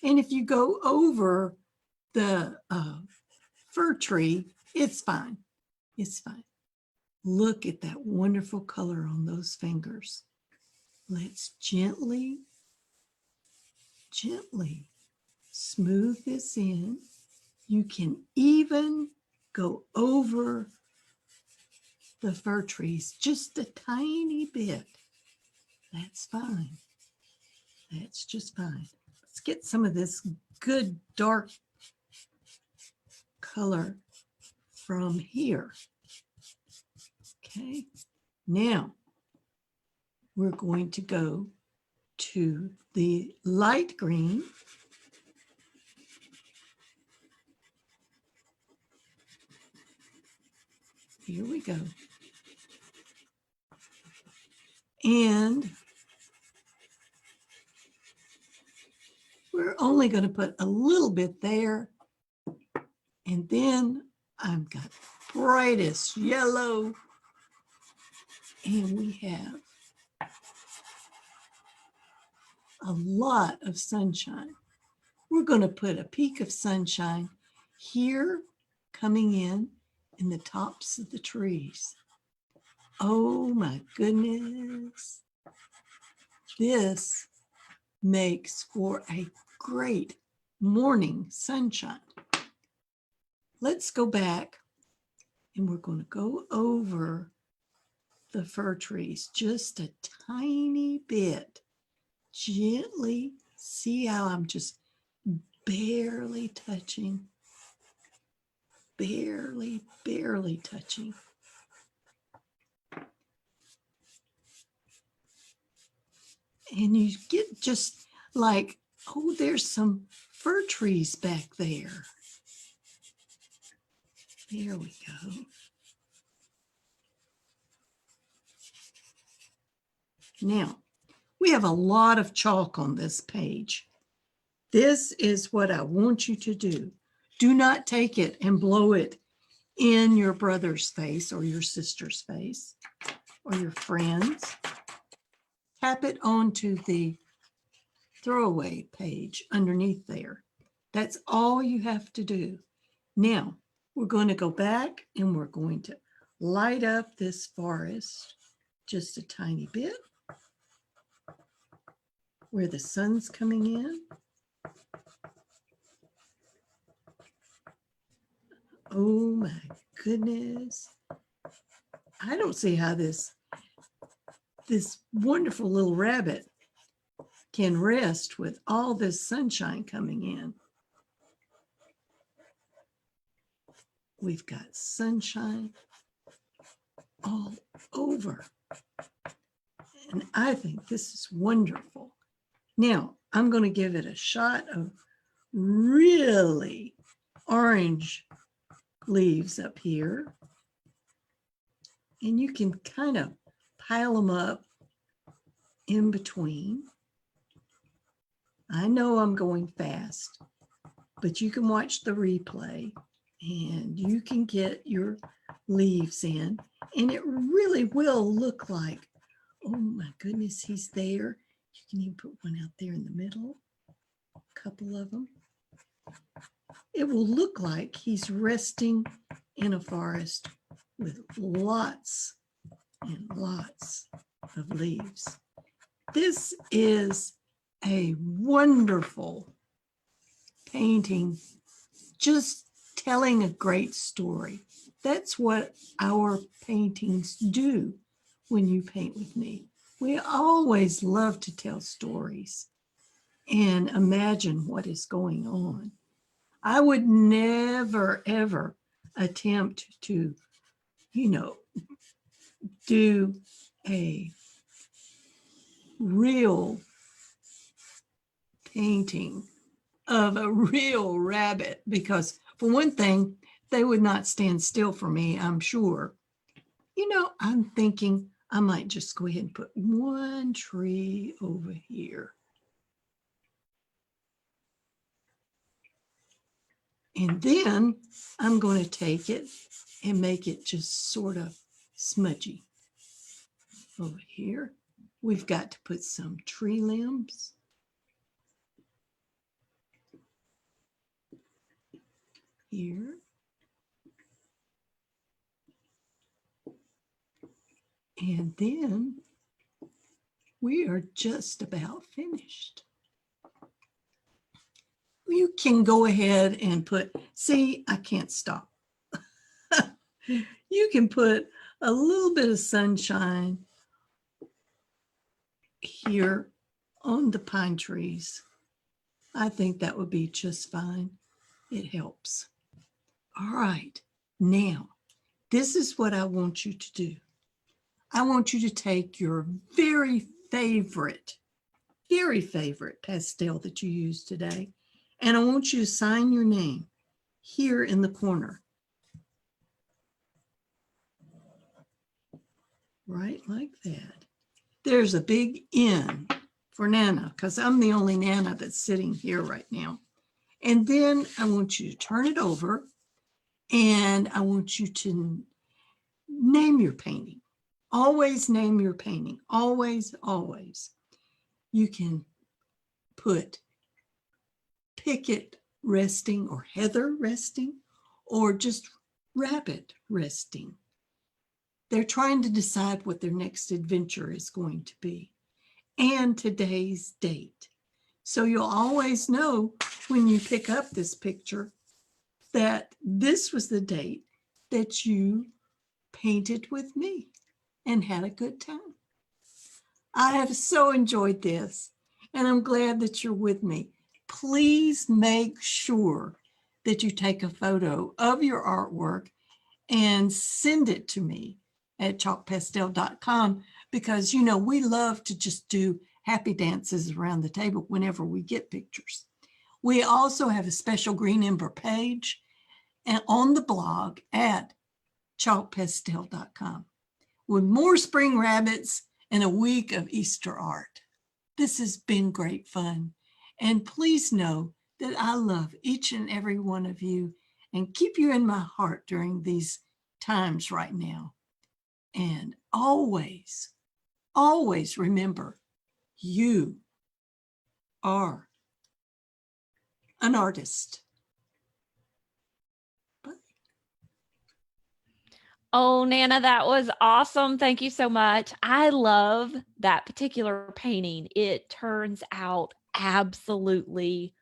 And if you go over the fir tree, it's fine. It's fine. Look at that wonderful color on those fingers. Let's gently, gently smooth this in. You can even go over the fir trees just a tiny bit. That's fine. That's just fine. Let's get some of this good dark color from here. Okay, now we're going to go to the light green. Here we go. And we're only going to put a little bit there. And then I've got brightest yellow. And we have a lot of sunshine. We're going to put a peak of sunshine here coming in the tops of the trees. Oh my goodness. This makes for a great morning sunshine. Let's go back and we're going to go over the fir trees just a tiny bit. Gently, see how I'm just barely touching, barely touching. And you get just like, oh, there's some fir trees back there. There we go. Now, we have a lot of chalk on this page. This is what I want you to do. Do not take it and blow it in your brother's face or your sister's face or your friends. Tap it onto the throwaway page underneath there. That's all you have to do. Now, we're going to go back and we're going to light up this forest just a tiny bit where the sun's coming in. Oh my goodness. I don't see how this this wonderful little rabbit can rest with all this sunshine coming in. We've got sunshine all over. And I think this is wonderful. Now, I'm going to give it a shot of really orange leaves up here. And you can kind of pile them up in between. I know I'm going fast, but you can watch the replay and you can get your leaves in, and it really will look like, oh my goodness, he's there. You can even put one out there in the middle, a couple of them. It will look like he's resting in a forest with lots and lots of leaves. This is a wonderful painting, just telling a great story. That's what our paintings do when you paint with me. We always love to tell stories and imagine what is going on. I would never, ever attempt to, do a real painting of a real rabbit, because for one thing, they would not stand still for me, I'm sure. I'm thinking I might just go ahead and put one tree over here. And then I'm going to take it and make it just sort of smudgy. Over here, we've got to put some tree limbs. Here. And then we are just about finished. You can go ahead and put, see, I can't stop. You can put a little bit of sunshine here on the pine trees. I think that would be just fine. It helps. All right, now, this is what I want you to do. I want you to take your very favorite pastel that you used today, and I want you to sign your name here in the corner. Right like that. There's a big N for Nana, because I'm the only Nana that's sitting here right now. And then I want you to turn it over, and I want you to name your painting. Always name your painting. Always, always. You can put Picket resting, or Heather resting, or just Rabbit resting. They're trying to decide what their next adventure is going to be, and today's date. So you'll always know when you pick up this picture that this was the date that you painted with me and had a good time. I have so enjoyed this, and I'm glad that you're with me. Please make sure that you take a photo of your artwork and send it to me at chalkpastel.com, because we love to just do happy dances around the table whenever we get pictures. We also have a special Green Ember page and on the blog at chalkpastel.com with more spring rabbits and a week of Easter art. This has been great fun. And please know that I love each and every one of you and keep you in my heart during these times right now. And always, always remember, you are an artist. Oh, Nana, that was awesome. Thank you so much. I love that particular painting. It turns out absolutely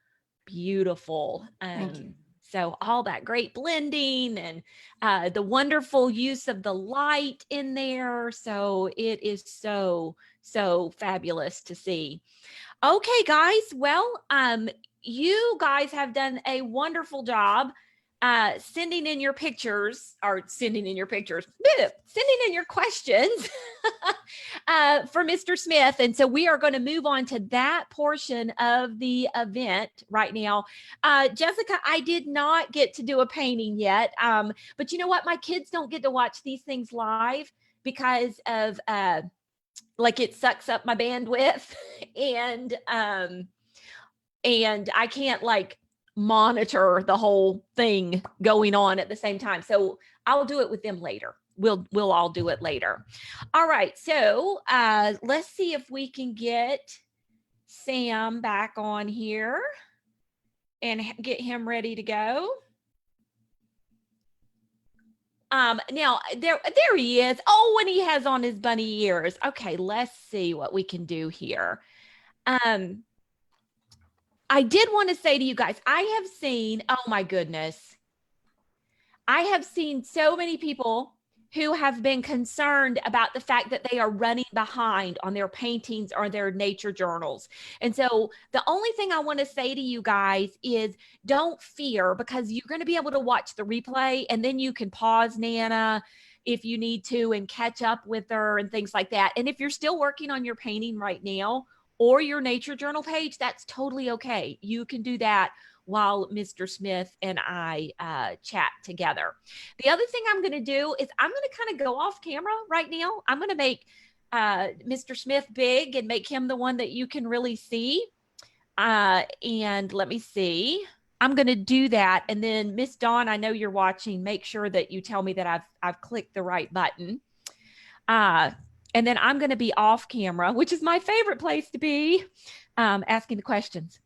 beautiful. Thank you. So all that great blending and the wonderful use of the light in there. So it is so, so fabulous to see. Okay, guys. Well, you guys have done a wonderful job sending in your pictures or sending in your pictures, sending in your questions for Mr. Smith. And so we are going to move on to that portion of the event right now. Jessica, I did not get to do a painting yet. But you know what? My kids don't get to watch these things live because of like it sucks up my bandwidth and I can't like monitor the whole thing going on at the same time. So I'll do it with them later. We'll all do it later. All right. So let's see if we can get Sam back on here and get him ready to go. Now there he is. Oh, and he has on his bunny ears. Okay, let's see what we can do here. I did want to say to you guys, I have seen, oh my goodness, I have seen so many people who have been concerned about the fact that they are running behind on their paintings or their nature journals. And so the only thing I want to say to you guys is don't fear, because you're going to be able to watch the replay and then you can pause Nana if you need to and catch up with her and things like that. And if you're still working on your painting right now, or your nature journal page, that's totally okay. You can do that while Mr. Smith and I chat together. The other thing I'm going to do is I'm going to kind of go off camera right now. I'm going to make Mr. Smith big and make him the one that you can really see. And let me see. I'm going to do that. And then Miss Dawn, I know you're watching. Make sure that you tell me that I've clicked the right button. And then I'm going to be off camera, which is my favorite place to be, asking the questions.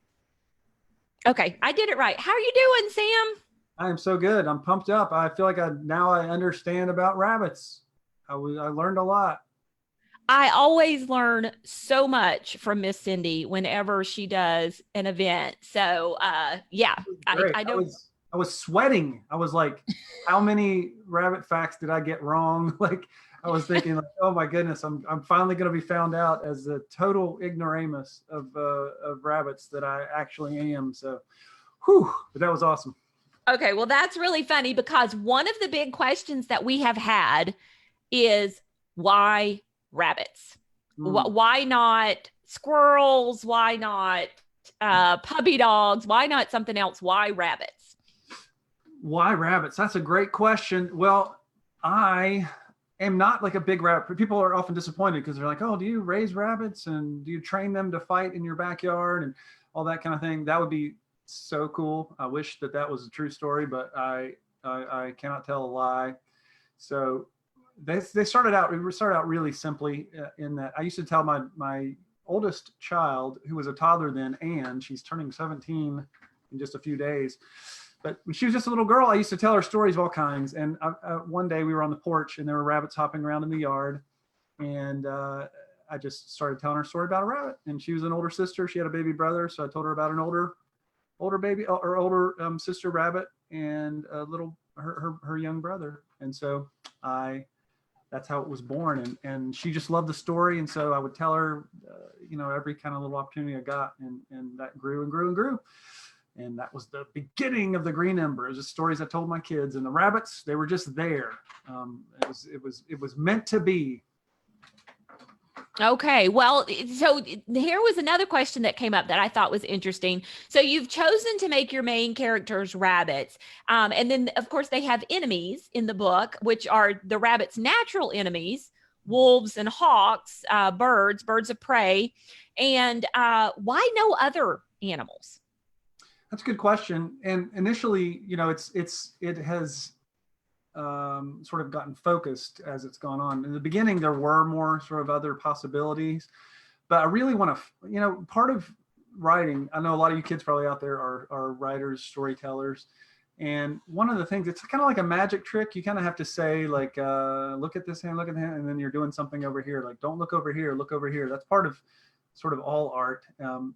Okay, I did it right. How are you doing, Sam? I am so good. I'm pumped up. I feel like now I understand about rabbits. I learned a lot. I always learn so much from Miss Cindy whenever she does an event. So yeah, I know. I was sweating. I was like, how many rabbit facts did I get wrong? Like, I was thinking, like, oh my goodness, I'm finally going to be found out as a total ignoramus of rabbits that I actually am. So, whew, but that was awesome. Okay, well, that's really funny because one of the big questions that we have had is why rabbits? Why not squirrels? Why not puppy dogs? Why not something else? Why rabbits? Why rabbits? That's a great question. Well, I am not like a big rabbit. People are often disappointed because they're like, oh, do you raise rabbits and do you train them to fight in your backyard and all that kind of thing? That would be so cool. I wish that was a true story, but I cannot tell a lie. So we started out really simply in that I used to tell my oldest child, who was a toddler then, and she's turning 17 in just a few days. But when she was just a little girl, I used to tell her stories of all kinds. And one day we were on the porch and there were rabbits hopping around in the yard. And I just started telling her a story about a rabbit. And she was an older sister. She had a baby brother. So I told her about an older sister rabbit and her young brother. And so that's how it was born. And she just loved the story. And so I would tell her, every kind of little opportunity I got. And that grew and grew and grew. And that was the beginning of the Green Ember. It was just stories I told my kids, and the rabbits, they were just there. It was meant to be. Okay, well, so here was another question that came up that I thought was interesting. So you've chosen to make your main characters rabbits. And then, of course, they have enemies in the book, which are the rabbits' natural enemies, wolves and hawks, birds of prey. And why no other animals? That's a good question. And initially, it has sort of gotten focused as it's gone on. In the beginning, there were more sort of other possibilities, but I really want to, part of writing, I know a lot of you kids probably out there are writers, storytellers. And one of the things, it's kind of like a magic trick. You kind of have to say like, look at this hand, look at that hand. And then you're doing something over here. Like, don't look over here, look over here. That's part of sort of all art,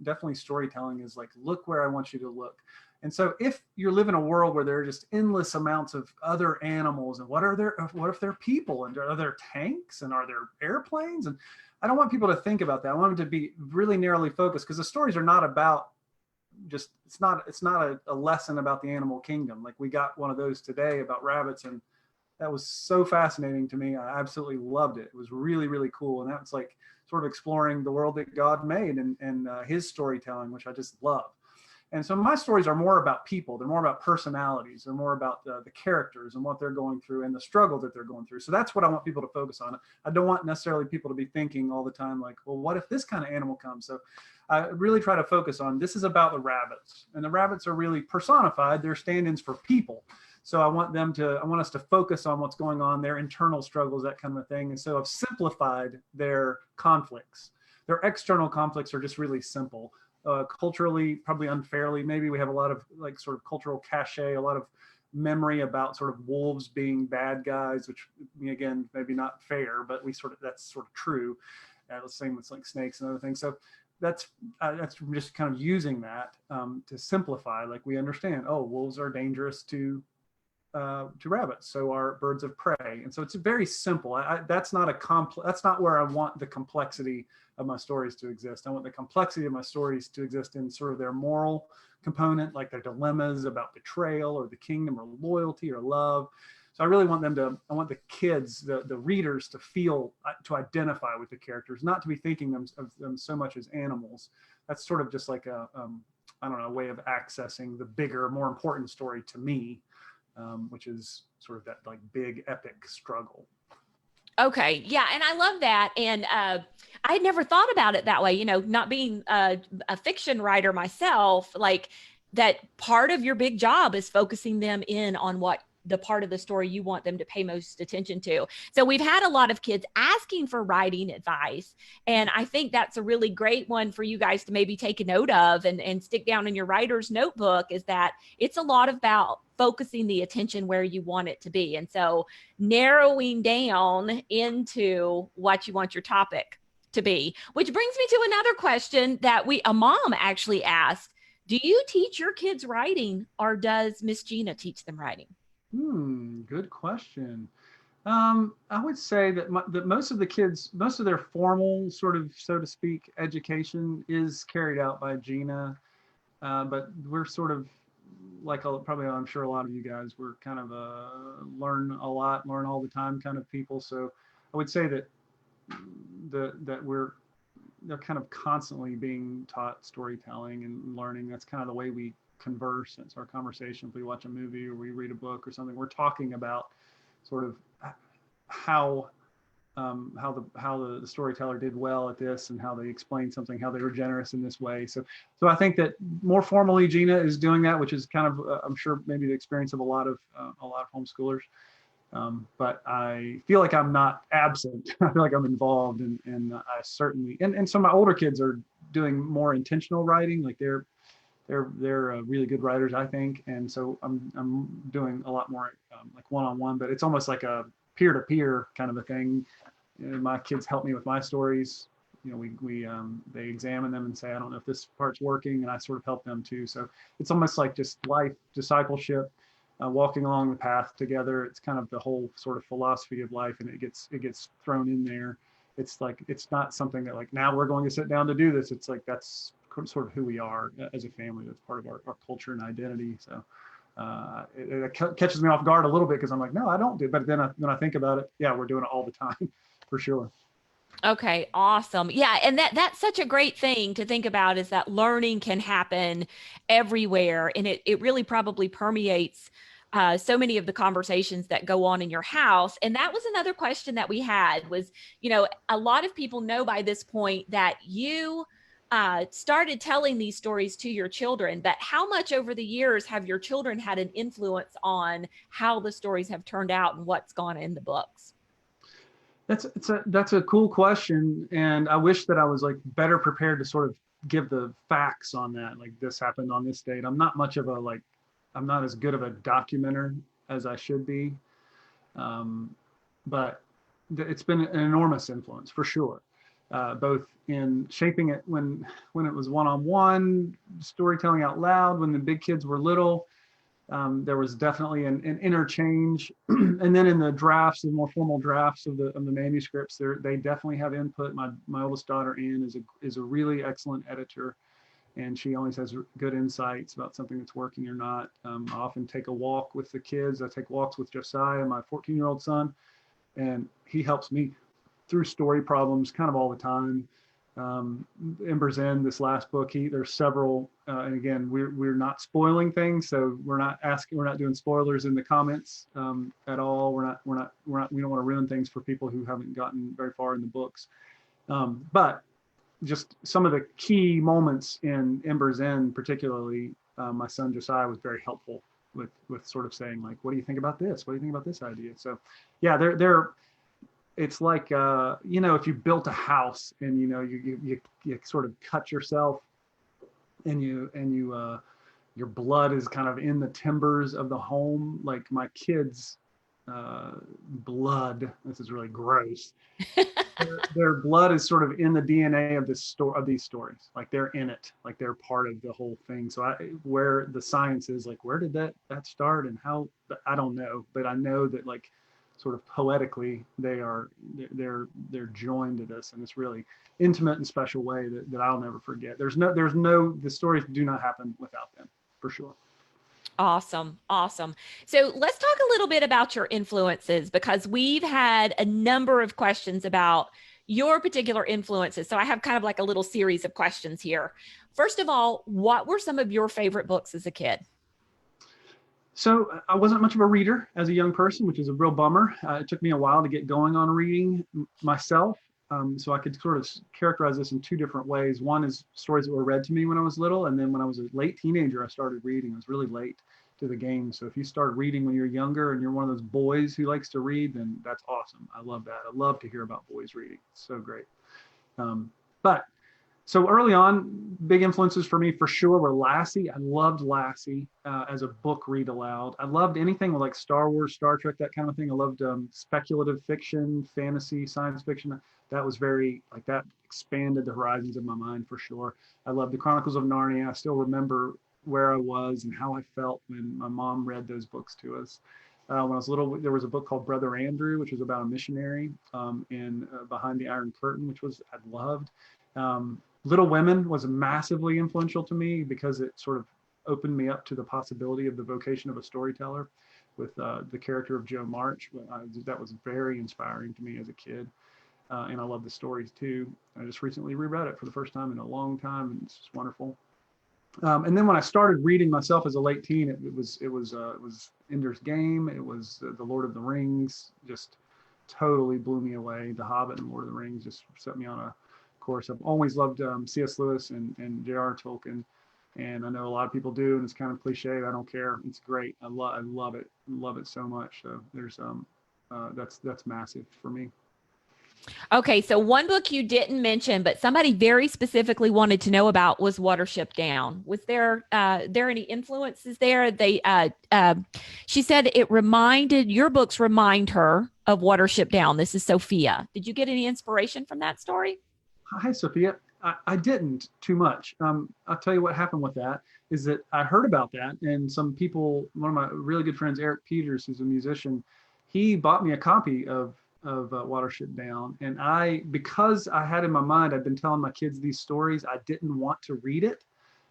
definitely storytelling is like, look where I want you to look. And so if you live in a world where there are just endless amounts of other animals, and what if they're people, and are there tanks, and are there airplanes? And I don't want people to think about that. I want them to be really narrowly focused, because the stories are not about just, it's not a lesson about the animal kingdom. Like we got one of those today about rabbits, and that was so fascinating to me. I absolutely loved it. It was really, really cool. And that's like sort of exploring the world that God made, and his storytelling, which I just love. And so my stories are more about people. They're more about personalities. They're more about the characters and what they're going through and the struggle that they're going through. So that's what I want people to focus on. I don't want necessarily people to be thinking all the time like, well, what if this kind of animal comes? So I really try to focus on, this is about the rabbits, and the rabbits are really personified. They're stand-ins for people. So I want us to focus on what's going on, their internal struggles, that kind of a thing. And so I've simplified their conflicts. Their external conflicts are just really simple. Culturally, probably unfairly, maybe we have a lot of like sort of cultural cachet, a lot of memory about sort of wolves being bad guys, which again, maybe not fair, but that's sort of true. The same with like snakes and other things. So that's just kind of using that to simplify. Like we understand, oh, wolves are dangerous to rabbits, so are birds of prey. And so it's very simple. That's not where I want the complexity of my stories to exist. I want the complexity of my stories to exist in sort of their moral component, like their dilemmas about betrayal or the kingdom or loyalty or love. So I really want I want the kids, the readers, to feel, to identify with the characters, not to be thinking of them so much as animals. That's sort of just like a way of accessing the bigger, more important story to me. Which is sort of that like big epic struggle. Okay. Yeah. And I love that. And I had never thought about it that way, not being a fiction writer myself, like that part of your big job is focusing them in on what the part of the story you want them to pay most attention to. So we've had a lot of kids asking for writing advice. And I think that's a really great one for you guys to maybe take a note of and stick down in your writer's notebook, is that it's a lot about focusing the attention where you want it to be. And so narrowing down into what you want your topic to be, which brings me to another question that a mom actually asked. Do you teach your kids writing, or does Miss Gina teach them writing? Good question. I would say that most of the kids, most of their formal sort of, so to speak, education is carried out by Gina. But we're sort of like, probably, I'm sure a lot of you guys, we're kind of learn all the time kind of people. So I would say that they're kind of constantly being taught storytelling and learning. That's kind of the way we converse. It's our conversation. If we watch a movie or we read a book or something, we're talking about sort of how the storyteller did well at this, and how they explained something, how they were generous in this way. So I think that more formally Gina is doing that, which is kind of I'm sure maybe the experience of a lot of homeschoolers. But I feel like I'm not absent. I feel like I'm involved, and I certainly, and some of my older kids are doing more intentional writing. Like they're really good writers, I think. And so I'm doing a lot more like one-on-one, but it's almost like a peer-to-peer kind of a thing. My kids help me with my stories. They examine them and say, I don't know if this part's working, and I sort of help them too. So it's almost like just life discipleship, walking along the path together. It's kind of the whole sort of philosophy of life, and it gets thrown in there. It's like, it's not something that like, now we're going to sit down to do this. It's like, that's sort of who we are as a family. That's part of our culture and identity. So it catches me off guard a little bit, because I'm like, no, I don't do it. But then when I think about it, yeah, we're doing it all the time for sure. Okay, awesome. Yeah, and that's such a great thing to think about, is that learning can happen everywhere, and it really probably permeates so many of the conversations that go on in your house. And that was another question that we had was, a lot of people know by this point that you started telling these stories to your children, but how much over the years have your children had an influence on how the stories have turned out and what's gone in the books? That's a cool question, and I wish that I was like better prepared to sort of give the facts on that. Like, this happened on this date. I'm not much of I'm not as good of a documenter as I should be, but it's been an enormous influence for sure. both in shaping it when it was one-on-one, storytelling out loud, when the big kids were little. There was definitely an interchange, and then in the drafts, the more formal drafts of the manuscripts, they definitely have input. My oldest daughter Anne is a really excellent editor, and she always has good insights about something that's working or not. I often take a walk with the kids. I take walks with Josiah, my 14-year-old son, and he helps me through story problems kind of all the time. Ember's End, this last book, there's several, and again, we're not spoiling things, so we're not doing spoilers in the comments at all. We don't want to ruin things for people who haven't gotten very far in the books. But just some of the key moments in Ember's End, particularly, my son Josiah was very helpful with sort of saying, like, what do you think about this? What do you think about this idea? So yeah, it's like, if you built a house and, you sort of cut yourself and your blood is kind of in the timbers of the home. Like my kids' blood, this is really gross. Their blood is sort of in the DNA of these stories. Like they're in it, like they're part of the whole thing. So where the science is, like, where did that start and how, I don't know, but I know that, like, sort of poetically they're joined to this in this really intimate and special way that I'll never forget. The stories do not happen without them, for sure. Awesome. Awesome. So let's talk a little bit about your influences, because we've had a number of questions about your particular influences. So I have kind of like a little series of questions here. First of all, what were some of your favorite books as a kid? So I wasn't much of a reader as a young person, which is a real bummer. It took me a while to get going on reading myself. So I could sort of characterize this in two different ways. One is stories that were read to me when I was little. And then when I was a late teenager, I started reading. I was really late to the game. So if you start reading when you're younger and you're one of those boys who likes to read, then that's awesome. I love that. I love to hear about boys reading. It's so great. But so early on, big influences for me for sure were Lassie. I loved Lassie as a book read aloud. I loved anything with like Star Wars, Star Trek, that kind of thing. I loved speculative fiction, fantasy, science fiction. That was that expanded the horizons of my mind for sure. I loved the Chronicles of Narnia. I still remember where I was and how I felt when my mom read those books to us. When I was little, there was a book called Brother Andrew, which was about a missionary in Behind the Iron Curtain, which I loved. Little Women was massively influential to me because it sort of opened me up to the possibility of the vocation of a storyteller with the character of Joe March. That was very inspiring to me as a kid. And I love the stories too. I just recently reread it for the first time in a long time, and it's just wonderful. And then when I started reading myself as a late teen, it was Ender's Game. It was The Lord of the Rings. Just totally blew me away. The Hobbit and Lord of the Rings just set me on a course. I've always loved C.S. Lewis and J.R. Tolkien, and I know a lot of people do, and it's kind of cliche. I don't care. It's great. I love it so much. So there's that's massive for me. Okay, so one book you didn't mention, but somebody very specifically wanted to know about was Watership Down. Was there any influences there? She said your books remind her of Watership Down. This is Sophia. Did you get any inspiration from that story? Hi, Sophia. I didn't too much. I'll tell you what happened with that is that I heard about that, and some people, one of my really good friends, Eric Peters, who's a musician, he bought me a copy of Watership Down, and because I had in my mind, I'd been telling my kids these stories, I didn't want to read it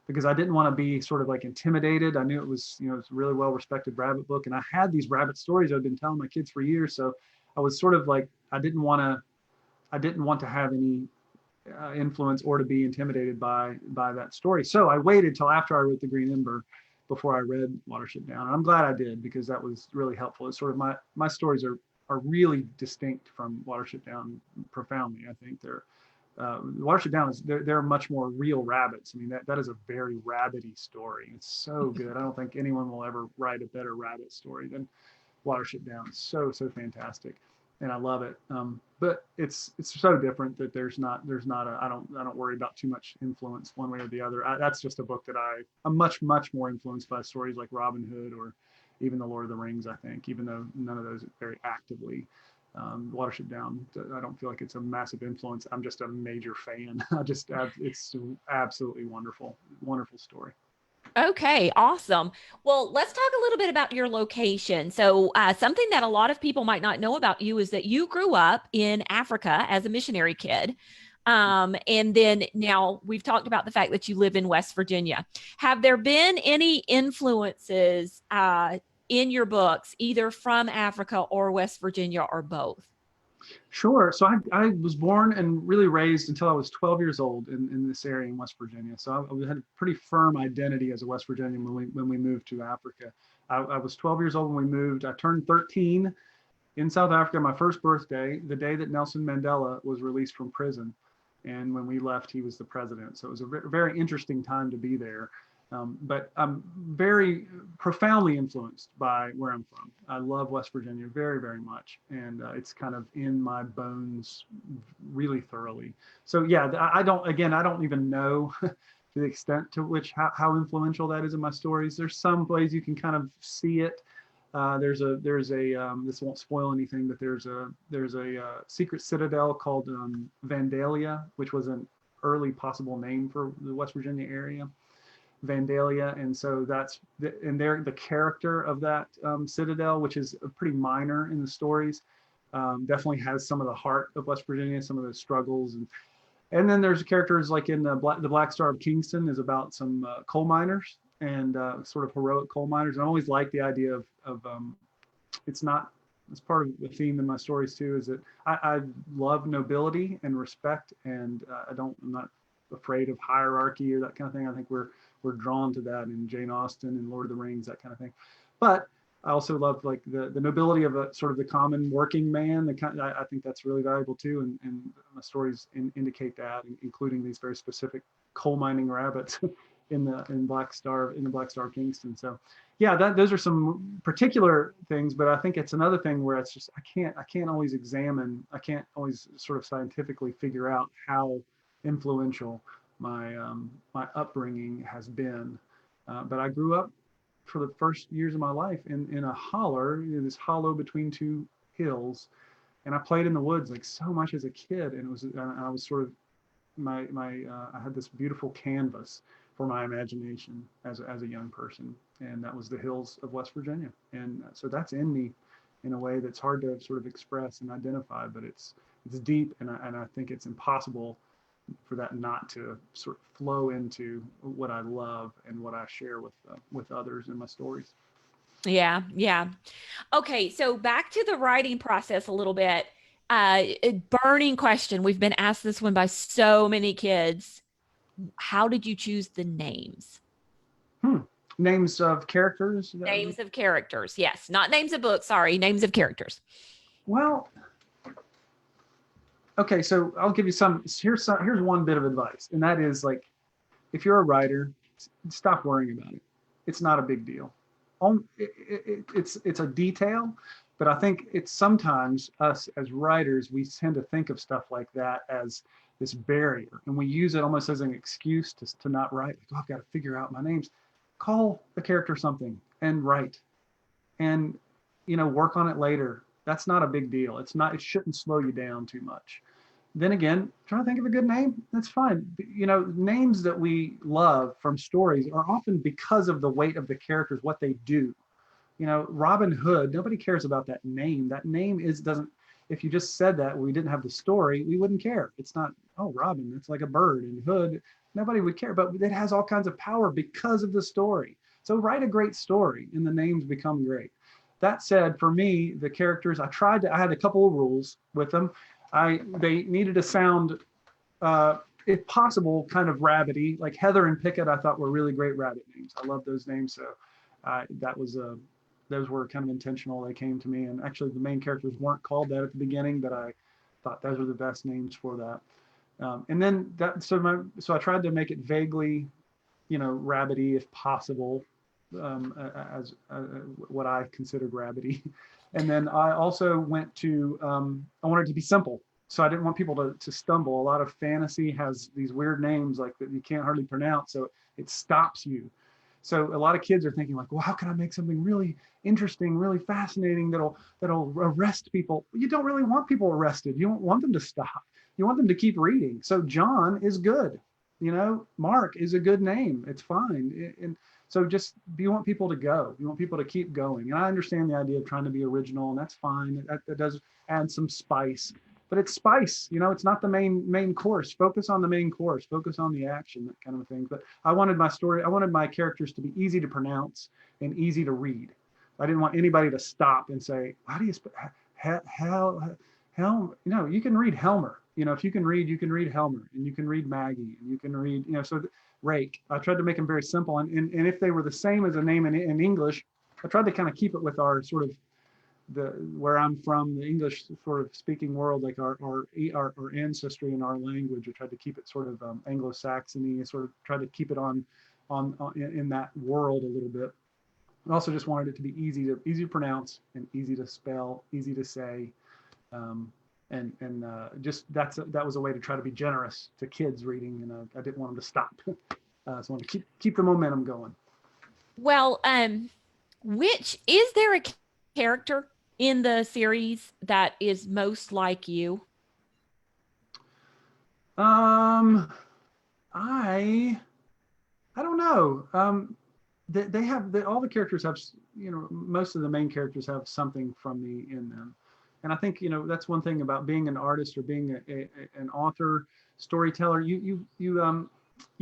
because I didn't want to be sort of like intimidated. I knew it was, it's a really well-respected rabbit book, and I had these rabbit stories I'd been telling my kids for years, so I was sort of like, I didn't want to have any influence or to be intimidated by that story. So I waited till after I wrote The Green Ember before I read Watership Down, and I'm glad I did because that was really helpful. It's sort of my stories are really distinct from Watership Down profoundly. I think Watership Down they're much more real rabbits. I mean, that is a very rabbity story. It's so good. I don't think anyone will ever write a better rabbit story than Watership Down. It's so fantastic, and I love it. But it's so different that there's not I don't worry about too much influence one way or the other. That's just a book that I'm much more influenced by stories like Robin Hood or even The Lord of the Rings, I think, even though none of those very actively Watership Down, I don't feel like it's a massive influence. I'm just a major fan. It's absolutely wonderful, wonderful story. Okay, awesome. Well, let's talk a little bit about your location. So, something that a lot of people might not know about you is that you grew up in Africa as a missionary kid. And then now we've talked about the fact that you live in West Virginia. Have there been any influences in your books, either from Africa or West Virginia or both? Sure. So I was born and really raised until I was 12 years old in this area in West Virginia. So I had a pretty firm identity as a West Virginian when we moved to Africa. I was 12 years old when we moved. I turned 13 in South Africa, my first birthday, the day that Nelson Mandela was released from prison. And when we left, he was the president. So it was a very interesting time to be there. But I'm very profoundly influenced by where I'm from. I love West Virginia very, very much. And it's kind of in my bones really thoroughly. So yeah, I don't even know to the extent to which how influential that is in my stories. There's some ways you can kind of see it. There's a this won't spoil anything, but there's a secret citadel called Vandalia, which was an early possible name for the West Virginia area. Vandalia, and so the character of that citadel, which is pretty minor in the stories, definitely has some of the heart of West Virginia, some of the struggles, and then there's characters like in the Black Star of Kingston is about some coal miners and sort of heroic coal miners. And I always like the idea of it's not, it's part of the theme in my stories too, is that I love nobility and respect, and I'm not afraid of hierarchy or that kind of thing. I think we're drawn to that in Jane Austen and Lord of the Rings, that kind of thing. But I also love like the nobility of a sort of the common working man. I think that's really valuable too, and my stories indicate that, including these very specific coal mining rabbits in the Black Star of Kingston. So yeah, those are some particular things, but I think it's another thing where it's just I can't always sort of scientifically figure out how influential my upbringing has been. But I grew up for the first years of my life in a holler, this hollow between two hills, and I played in the woods like so much as a kid, and I was sort of I had this beautiful canvas for my imagination as a young person, and that was the hills of West Virginia. And so that's in me in a way that's hard to sort of express and identify, but it's deep, and I think it's impossible for that not to sort of flow into what I love and what I share with others in my stories. Yeah, yeah. Okay, so back to the writing process a little bit. A burning question. We've been asked this one by so many kids. How did you choose the names? Names of characters? Names of characters. Yes, not names of books. Sorry, names of characters. Well, okay, so I'll give you here's one bit of advice, and that is like, if you're a writer, stop worrying about it. It's not a big deal. It's a detail, but I think it's sometimes us as writers, we tend to think of stuff like that as this barrier, and we use it almost as an excuse to not write. Like, oh, I've got to figure out my names. Call the character something and write, and work on it later. That's not a big deal. It shouldn't slow you down too much. Then again, trying to think of a good name, that's fine. Names that we love from stories are often because of the weight of the characters, what they do. Robin Hood, nobody cares about that name. That name doesn't, if you just said that, we didn't have the story, we wouldn't care. It's not, oh, Robin, it's like a bird, and Hood, nobody would care, but it has all kinds of power because of the story. So write a great story and the names become great. That said, for me, the characters, I had a couple of rules with them. They needed to sound, if possible, kind of rabbity. Like Heather and Pickett, I thought were really great rabbit names. I love those names. So those were kind of intentional. They came to me, and actually the main characters weren't called that at the beginning, but I thought those were the best names for that. And then so I tried to make it vaguely, rabbity if possible, as what I considered rabbity. And then I also went to, I wanted it to be simple. So I didn't want people to stumble. A lot of fantasy has these weird names like that you can't hardly pronounce. So it stops you. So a lot of kids are thinking like, well, how can I make something really interesting, really fascinating that'll arrest people? You don't really want people arrested. You don't want them to stop. You want them to keep reading. So John is good. You know, Mark is a good name. It's fine. And so just you want people to go. You want people to keep going. And I understand the idea of trying to be original, and that's fine. That does add some spice. But it's spice, you know, it's not the main course. Focus on the main course, focus on the action, that kind of thing. But I wanted my characters to be easy to pronounce and easy to read. I didn't want anybody to stop and say, how do you spell Helm? You know, you can read Helmer. You know, if you can read Helmer, and you can read Maggie, and you can read, you know, so Rake. I tried to make them very simple. And if they were the same as a name in English, I tried to kind of keep it with our sort of where I'm from, the English sort of speaking world, like our ancestry and our language. I tried to keep it sort of Anglo-Saxony, sort of tried to keep it on in that world a little bit. I also just wanted it to be easy to pronounce and easy to spell, easy to say, and just that was a way to try to be generous to kids reading, and I didn't want them to stop. So I wanted to keep the momentum going. Well, which is there a character in the series that is most like you? I don't know. They have all the characters have, you know, most of the main characters have something from me in them, and I think, you know, that's one thing about being an artist or being an author, storyteller. You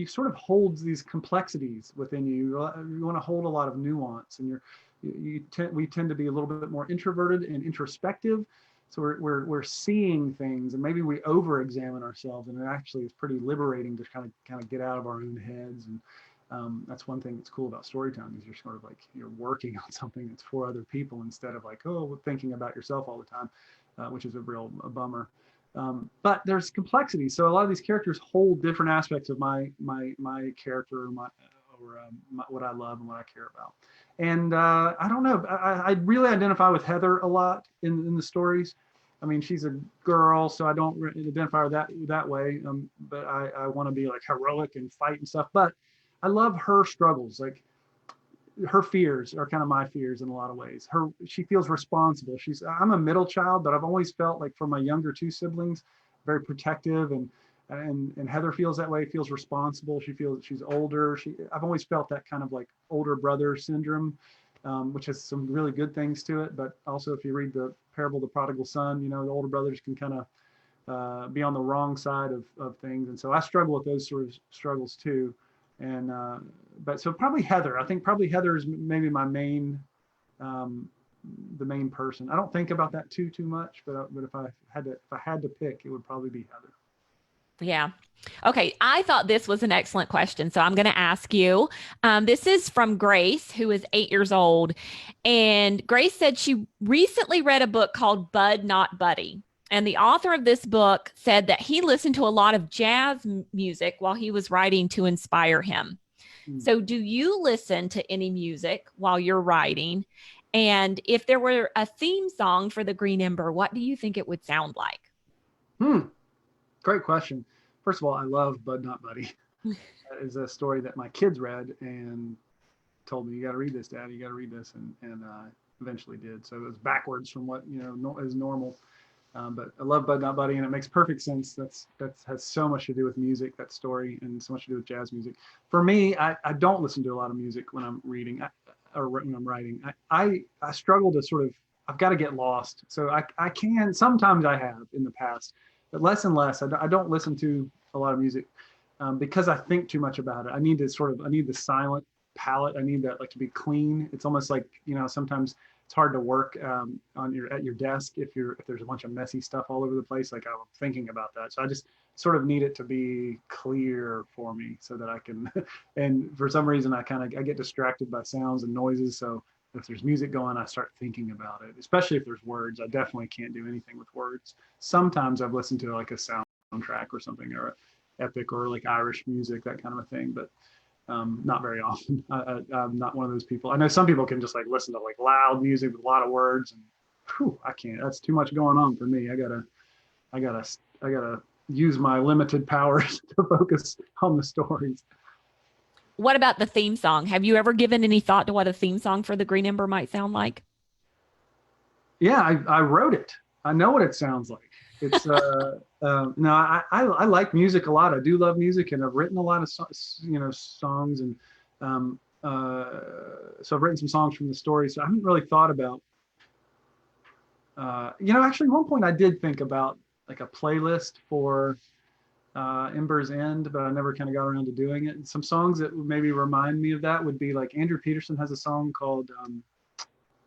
sort of hold these complexities within you. You want to hold a lot of nuance, and we tend to be a little bit more introverted and introspective. So we're seeing things, and maybe we over-examine ourselves, and it actually is pretty liberating to kind of get out of our own heads. And that's one thing that's cool about storytelling, is you're sort of like, you're working on something that's for other people instead of like, oh, thinking about yourself all the time, which is a bummer. But there's complexity. So a lot of these characters hold different aspects of my character, what I love and what I care about. And I don't know, I really identify with Heather a lot in the stories. I mean, she's a girl, so I don't identify her that way. But I want to be like heroic and fight and stuff. But I love her struggles. Like, her fears are kind of my fears in a lot of ways. She feels responsible. I'm a middle child, but I've always felt like, for my younger two siblings, very protective, and Heather feels that way, feels responsible. She feels she's older. I've always felt that kind of like older brother syndrome, which has some really good things to it. But also, if you read the parable of the prodigal son, you know, the older brothers can kind of be on the wrong side of things. And so I struggle with those sort of struggles too. And but so probably Heather. I think probably Heather is maybe my main, the main person. I don't think about that too much, but if I had to pick, it would probably be Heather. Yeah. Okay. I thought this was an excellent question, so I'm going to ask you. This is from Grace, who is 8 years old, and Grace said she recently read a book called Bud Not Buddy. And the author of this book said that he listened to a lot of jazz music while he was writing to inspire him. So do you listen to any music while you're writing? And if there were a theme song for the Green Ember, what do you think it would sound like? Great question. First of all, I love Bud Not Buddy. That is a story that my kids read and told me, you got to read this, Dad, you got to read this. And eventually did. So it was backwards from what, you know, is normal. But I love Bud Not Buddy, and it makes perfect sense. That has so much to do with music, that story, and so much to do with jazz music. For me, I don't listen to a lot of music when I'm reading or when I'm writing. I struggle to sort of, I've got to get lost. So I can, sometimes I have in the past, but less and less. I don't listen to a lot of music because I think too much about it. I need the silent palette. I need that, like, to be clean. It's almost like, you know, sometimes it's hard to work at your desk if there's a bunch of messy stuff all over the place. Like, I'm thinking about that, so I just sort of need it to be clear for me so that I can. And for some reason, I get distracted by sounds and noises. So if there's music going, I start thinking about it. Especially if there's words, I definitely can't do anything with words. Sometimes I've listened to like a soundtrack or something, or epic, or like Irish music, that kind of a thing, but not very often. I'm not one of those people. I know some people can just like listen to like loud music with a lot of words, and I can't. That's too much going on for me. I gotta use my limited powers to focus on the stories. What about the theme song? Have you ever given any thought to what a theme song for the Green Ember might sound like? Yeah, I wrote it. I know what it sounds like. It's no, I like music a lot. I do love music, and I've written a lot of songs, and so I've written some songs from the story. So I haven't really thought about actually at one point I did think about like a playlist for Ember's End, but I never kind of got around to doing it. And some songs that would maybe remind me of that would be like Andrew Peterson has a song called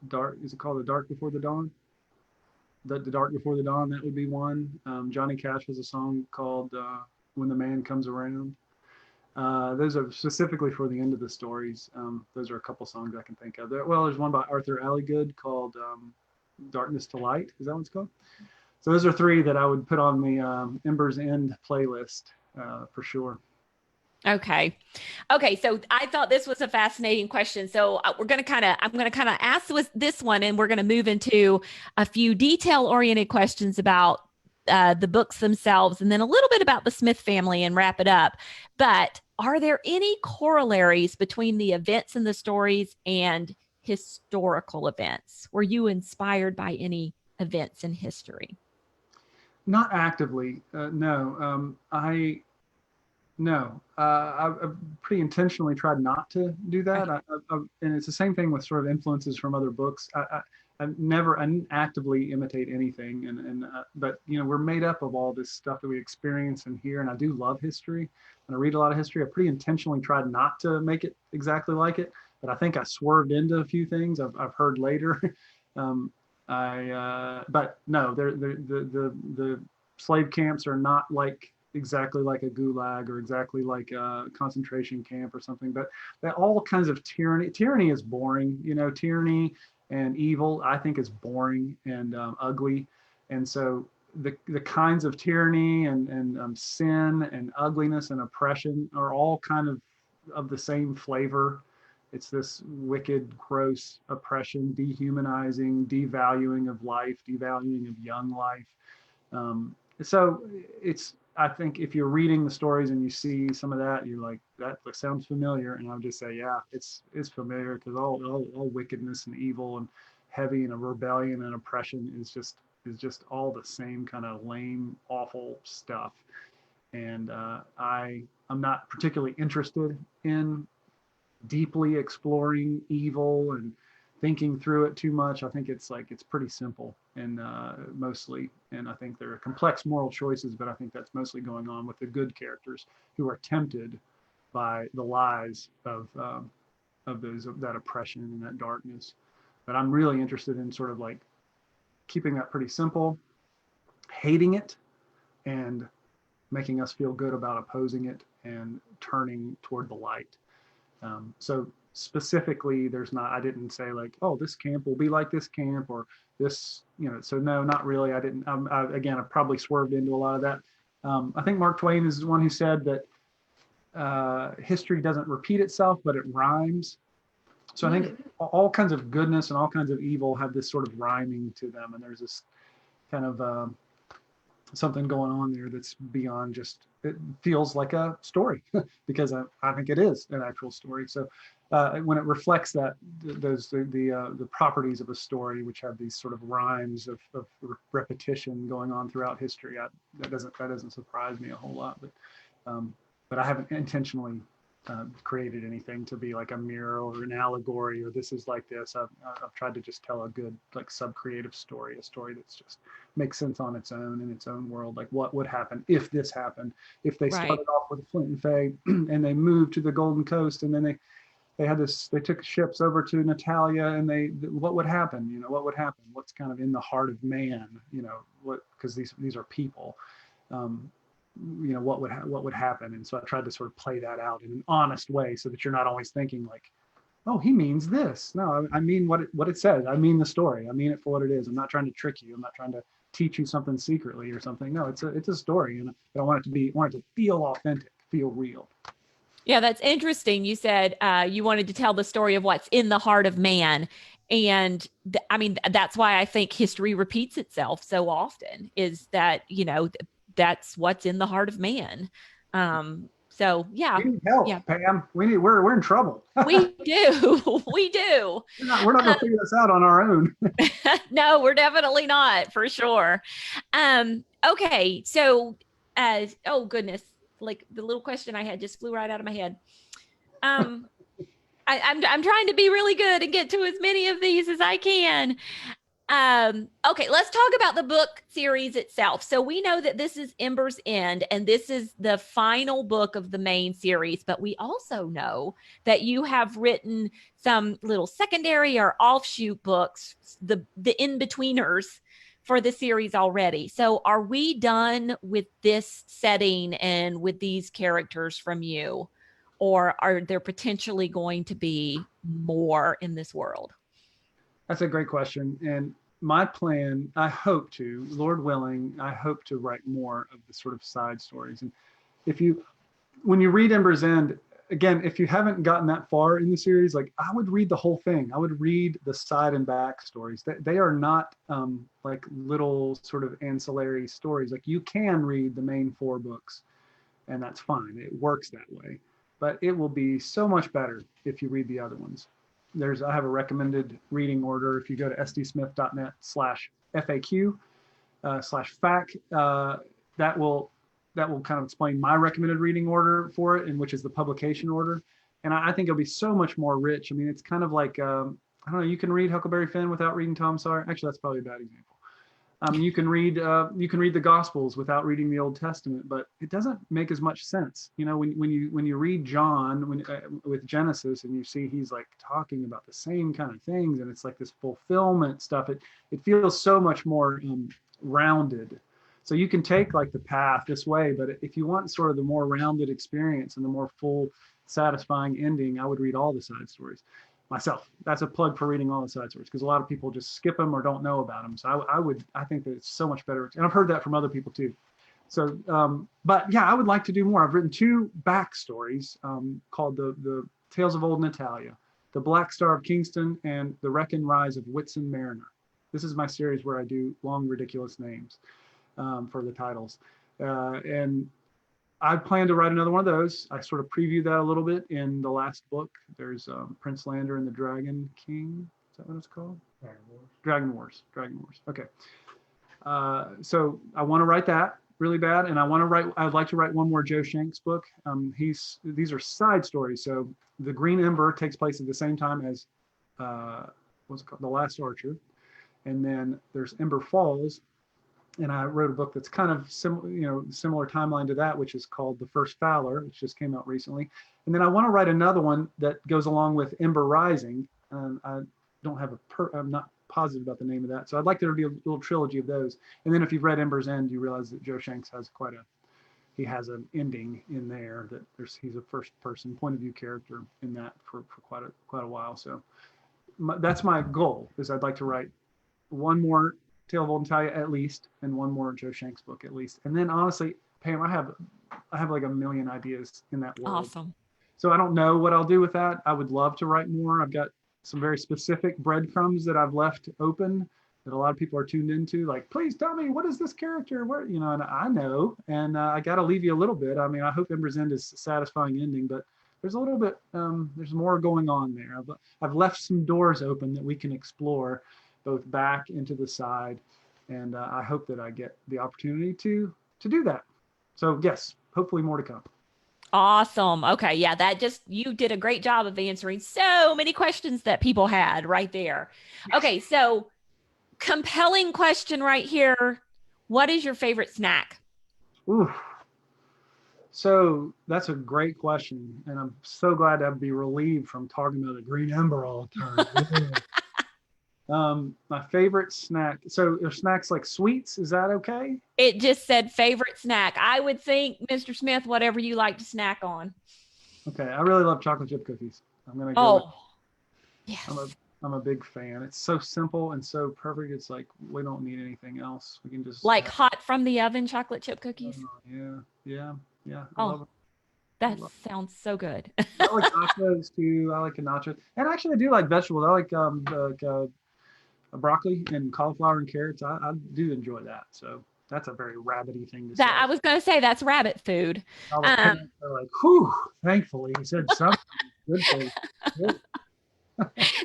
Dark. Is it called The Dark Before the Dawn? The Dark Before the Dawn, that would be one. Johnny Cash has a song called When the Man Comes Around. Those are specifically for the end of the stories. Those are a couple songs I can think of. There's one by Arthur Alligood called Darkness to Light. Is that what it's called? So those are three that I would put on the Ember's End playlist for sure. Okay. Okay. So I thought this was a fascinating question. So I'm going to kind of ask this one, and we're going to move into a few detail oriented questions about the books themselves, and then a little bit about the Smith family and wrap it up. But are there any corollaries between the events in the stories and historical events? Were you inspired by any events in history? Not actively, no. I've pretty intentionally tried not to do that. Okay. And it's the same thing with sort of influences from other books. I didn't actively imitate anything. But we're made up of all this stuff that we experience and hear. And I do love history, and I read a lot of history. I pretty intentionally tried not to make it exactly like it, but I think I swerved into a few things I've heard later. But no, the slave camps are not like exactly like a gulag or exactly like a concentration camp or something, but that all kinds of tyranny is boring. Tyranny and evil I think is boring and ugly. And so the kinds of tyranny and sin and ugliness and oppression are all kind of the same flavor. It's this wicked, gross oppression, dehumanizing, devaluing of life, devaluing of young life. So I think if you're reading the stories and you see some of that, you're like, that sounds familiar. And I would just say, yeah, it's familiar, because all wickedness and evil and heavy and a rebellion and oppression is just all the same kind of lame, awful stuff. And I'm not particularly interested in deeply exploring evil and thinking through it too much. I think it's pretty simple and mostly, and I think there are complex moral choices, but I think that's mostly going on with the good characters who are tempted by the lies of that oppression and that darkness. But I'm really interested in sort of like keeping that pretty simple, hating it, and making us feel good about opposing it and turning toward the light. So specifically, I didn't say like, oh, this camp will be like this camp or this, so no, not really. I didn't, again, I probably swerved into a lot of that. I think Mark Twain is the one who said that history doesn't repeat itself, but it rhymes. So I think all kinds of goodness and all kinds of evil have this sort of rhyming to them. And there's this kind of something going on there that's beyond just, it feels like a story because I think it is an actual story. So when it reflects the properties of a story, which have these sort of rhymes of repetition going on throughout history, that doesn't surprise me a whole lot. But I haven't intentionally created anything to be like a mirror or an allegory or this is like this. I've tried to just tell a good like sub-creative story, a story that's just makes sense on its own in its own world. Like what would happen if this happened, if they started off with Flint and Faye and they moved to the Golden Coast and then they took ships over to Natalia and what would happen? What would happen? What's kind of in the heart of man? Because these are people. What would happen? And so I tried to sort of play that out in an honest way so that you're not always thinking like, oh, he means this. No, I mean what it says. I mean the story. I mean it for what it is. I'm not trying to trick you. I'm not trying to teach you something secretly or something. No, it's a story, and I want it to feel authentic, feel real. Yeah, that's interesting. You said you wanted to tell the story of what's in the heart of man. And I mean, that's why I think history repeats itself so often, is that, that's what's in the heart of man. So We yeah, need help, yeah, Pam. We're in trouble. we do. We do. We're not going to figure this out on our own. No, we're definitely not, for sure. Okay, so oh goodness, like the little question I had just flew right out of my head. Um, I'm trying to be really good and get to as many of these as I can. Okay, let's talk about the book series itself. So we know that this is Ember's End, and this is the final book of the main series, but we also know that you have written some little secondary or offshoot books, the in-betweeners for the series already. So are we done with this setting and with these characters from you? Or are there potentially going to be more in this world? That's a great question. And my plan, I hope to, Lord willing, I hope to write more of the sort of side stories. And if you, when you read Ember's End, again, if you haven't gotten that far in the series, like I would read the whole thing. I would read the side and back stories. They are not like little sort of ancillary stories. Like you can read the main 4 books, and that's fine. It works that way. But it will be so much better if you read the other ones. I have a recommended reading order. If you go to sdsmith.net/FAQ /FAQ, that will kind of explain my recommended reading order for it, and which is the publication order. And I think it'll be so much more rich. I mean, it's kind of like, I don't know, you can read Huckleberry Finn without reading Tom Sawyer. Actually, that's probably a bad example. You can read the Gospels without reading the Old Testament, but it doesn't make as much sense. You know, when you read John with Genesis, and you see he's like talking about the same kind of things, and it's like this fulfillment stuff. It feels so much more rounded. So you can take like the path this way, but if you want sort of the more rounded experience and the more full, satisfying ending, I would read all the side stories. Myself, that's a plug for reading all the side stories, because a lot of people just skip them or don't know about them. So I think that it's so much better, and I've heard that from other people too. So but yeah, I would like to do more. I've written 2 backstories called the Tales of Old Natalia, the Black Star of Kingston, and the Wreck and Rise of Whitsun Mariner. This is my series where I do long ridiculous names for the titles, and I plan to write another one of those. I sort of previewed that a little bit in the last book. There's Prince Lander and the Dragon King. Is that what it's called? Dragon Wars. Okay. So I want to write that really bad, and I'd like to write one more Joe Shanks book. These are side stories. So the Green Ember takes place at the same time as what's it called, The Last Archer, and then there's Ember Falls. And I wrote a book that's kind of similar timeline to that, which is called The First Fowler, which just came out recently. And then I want to write another one that goes along with Ember Rising. I don't have I'm not positive about the name of that. So I'd like there to be a little trilogy of those. And then if you've read Ember's End, you realize that Joe Shanks has he has an ending in there that he's a first person point of view character in that for quite a while. So that's my goal, is I'd like to write one more Tale of Old Natalia at least, and one more Joe Shanks book at least. And then honestly, Pam, I have like a million ideas in that world. Awesome. So I don't know what I'll do with that. I would love to write more. I've got some very specific breadcrumbs that I've left open that a lot of people are tuned into. Like, please tell me, what is this character? Where, and I know, and I got to leave you a little bit. I mean, I hope Ember's End is a satisfying ending, but there's a little bit, there's more going on there. I've left some doors open that we can explore, both back into the side, and I hope that I get the opportunity to do that. So yes, hopefully more to come. Awesome. Okay. Yeah, you did a great job of answering so many questions that people had right there. Okay. So compelling question right here. What is your favorite snack? Ooh. So that's a great question, and I'm so glad to be relieved from talking about the Green Ember all the time. My favorite snack. So are snacks like sweets? Is that okay? It just said favorite snack. I would think, Mr. Smith, whatever you like to snack on. Okay, I really love chocolate chip cookies. I'm gonna go. Oh, yes. I'm a big fan. It's so simple and so perfect. It's like we don't need anything else. We can just like hot from the oven chocolate chip cookies. Yeah. I Oh, love it. that sounds so good. I like nachos too. I like a nacho, and actually I do like vegetables. I like broccoli and cauliflower and carrots. I do enjoy that. So That's a very rabbity thing to That I say. was going to say that's rabbit food. All the Um, parents are like, whew, thankfully he said something good for you.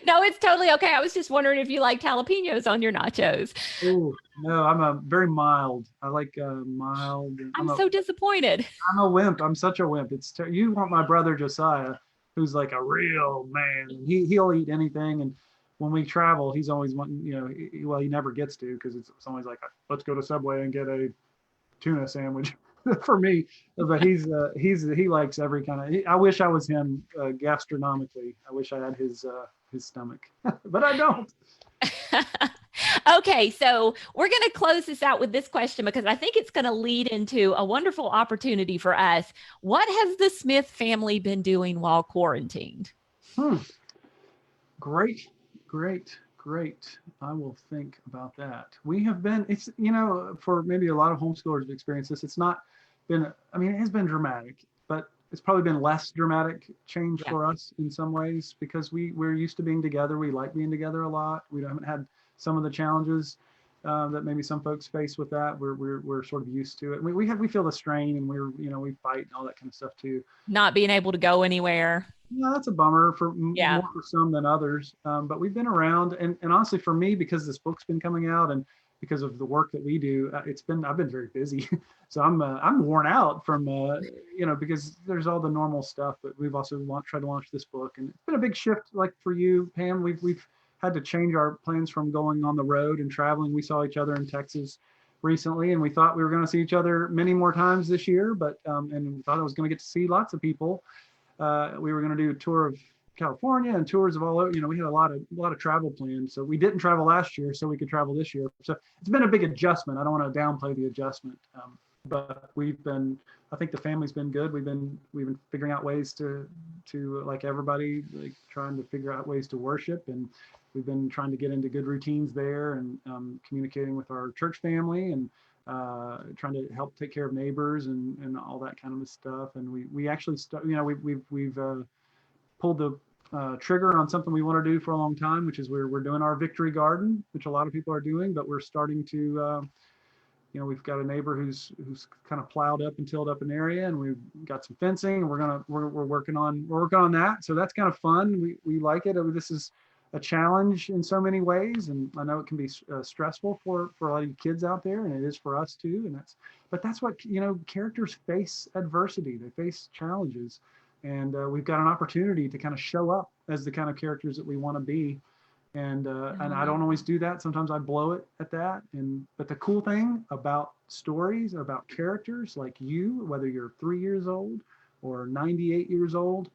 no, it's totally okay. I was just wondering if you liked jalapenos on your nachos. Oh, no, I'm a very mild. I like mild. I'm so disappointed. I'm a wimp. I'm such a wimp. You want my brother Josiah, who's like a real man. He'll eat anything. And when we travel, he's always wanting, well, he never gets to because it's always like, let's go to Subway and get a tuna sandwich for me. But he likes every kind of. I wish I was him gastronomically. I wish I had his stomach, but I don't. Okay, so we're going to close this out with this question because I think it's going to lead into a wonderful opportunity for us. What has the Smith family been doing while quarantined? Great, great, great. I will think about that. We have been, for maybe a lot of homeschoolers experience this, it's not been, I mean, it has been dramatic, but it's probably been less dramatic change Yeah. for us in some ways because we're used to being together. We like being together a lot. We haven't had some of the challenges that maybe some folks face with that. We're sort of used to it. We feel the strain and we fight and all that kind of stuff too. Not being able to go anywhere. Yeah, that's a bummer Yeah. more for some than others. But we've been around, and honestly, for me, because this book's been coming out, and because of the work that we do, I've been very busy. So I'm worn out from because there's all the normal stuff, but we've also tried to launch this book, and it's been a big shift. Like for you, Pam, we've had to change our plans from going on the road and traveling. We saw each other in Texas recently, and we thought we were going to see each other many more times this year, but and we thought I was going to get to see lots of people. We were going to do a tour of California and tours of all over. We had a lot of travel plans. So we didn't travel last year, so we could travel this year. So it's been a big adjustment. I don't want to downplay the adjustment, but I think the family's been good. We've been figuring out ways to like everybody, like trying to figure out ways to worship, and we've been trying to get into good routines there, and communicating with our church family, and trying to help take care of neighbors and all that kind of stuff. And we actually we've pulled the trigger on something we want to do for a long time, which is we're doing our victory garden, which a lot of people are doing, but we're starting to we've got a neighbor who's kind of plowed up and tilled up an area, and we've got some fencing, and we're working on that. So that's kind of fun. We like it. This is a challenge in so many ways, and I know it can be stressful for a lot of you kids out there, and it is for us too. And that's what characters face adversity. They face challenges, and we've got an opportunity to kind of show up as the kind of characters that we want to be. And I don't always do that. Sometimes I blow it at that. But the cool thing about stories, about characters like you, whether you're 3 years old or 98 years old,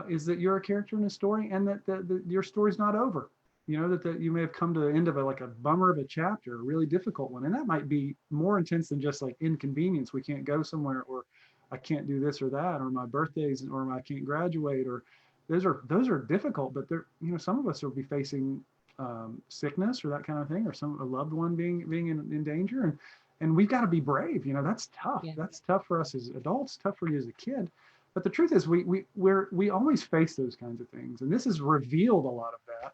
is that you're a character in a story, and that your story's not over. That you may have come to the end of like a bummer of a chapter, a really difficult one, and that might be more intense than just like inconvenience. We can't go somewhere, or I can't do this or that, or my birthdays, or I can't graduate, or those are difficult. But some of us will be facing sickness or that kind of thing, or a loved one being in danger, and we've got to be brave. That's tough. Yeah. That's tough for us as adults, tough for you as a kid. But the truth is, we always face those kinds of things, and this has revealed a lot of that,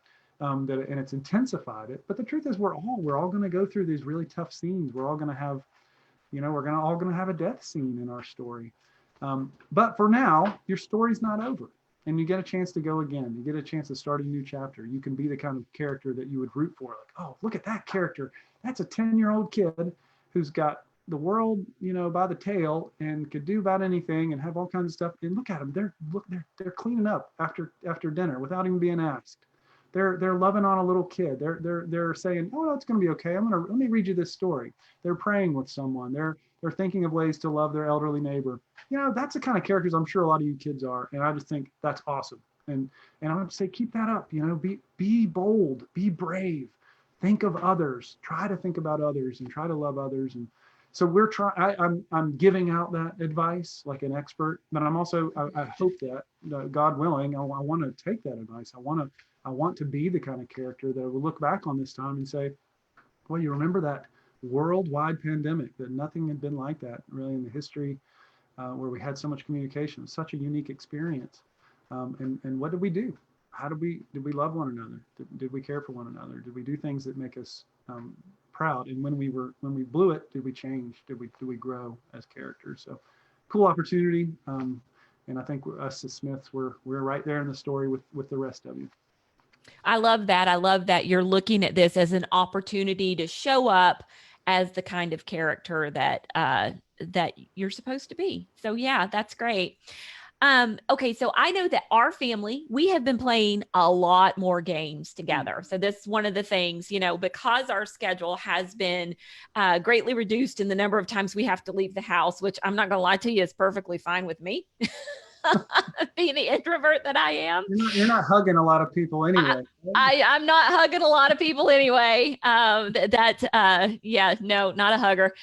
and it's intensified it. But the truth is, we're all going to go through these really tough scenes. We're all going to have, all going to have a death scene in our story. But for now, your story's not over, and you get a chance to go again. You get a chance to start a new chapter. You can be the kind of character that you would root for. Like, oh, look at that character. That's a 10-year-old kid who's got the world, by the tail, and could do about anything and have all kinds of stuff. And look at them. They're cleaning up after dinner without even being asked. They're loving on a little kid. They're saying, oh, no, it's going to be okay. Let me read you this story. They're praying with someone. They're thinking of ways to love their elderly neighbor. That's the kind of characters I'm sure a lot of you kids are. And I just think that's awesome. And I would say, keep that up. Be bold, be brave, think of others, try to think about others, and try to love others. And so I'm giving out that advice like an expert, but I'm also, I hope that God willing, I want to take that advice. I want to be the kind of character that will look back on this time and say, well, you remember that worldwide pandemic, that nothing had been like that really in the history, where we had so much communication, such a unique experience. And what did we do? Did we love one another? Did we care for one another? Did we do things that make us proud. And when we blew it, did we change? Did we grow as characters? So cool opportunity. And I think us as Smiths, we're right there in the story with the rest of you. I love that. I love that you're looking at this as an opportunity to show up as the kind of character that that you're supposed to be. So yeah, that's great. Okay, so I know that our family, we have been playing a lot more games together. So this is one of the things, because our schedule has been greatly reduced in the number of times we have to leave the house, which I'm not going to lie to you, is perfectly fine with me. Being the introvert that I am. You're not hugging a lot of people anyway. I'm not hugging a lot of people anyway. Yeah, no, not a hugger.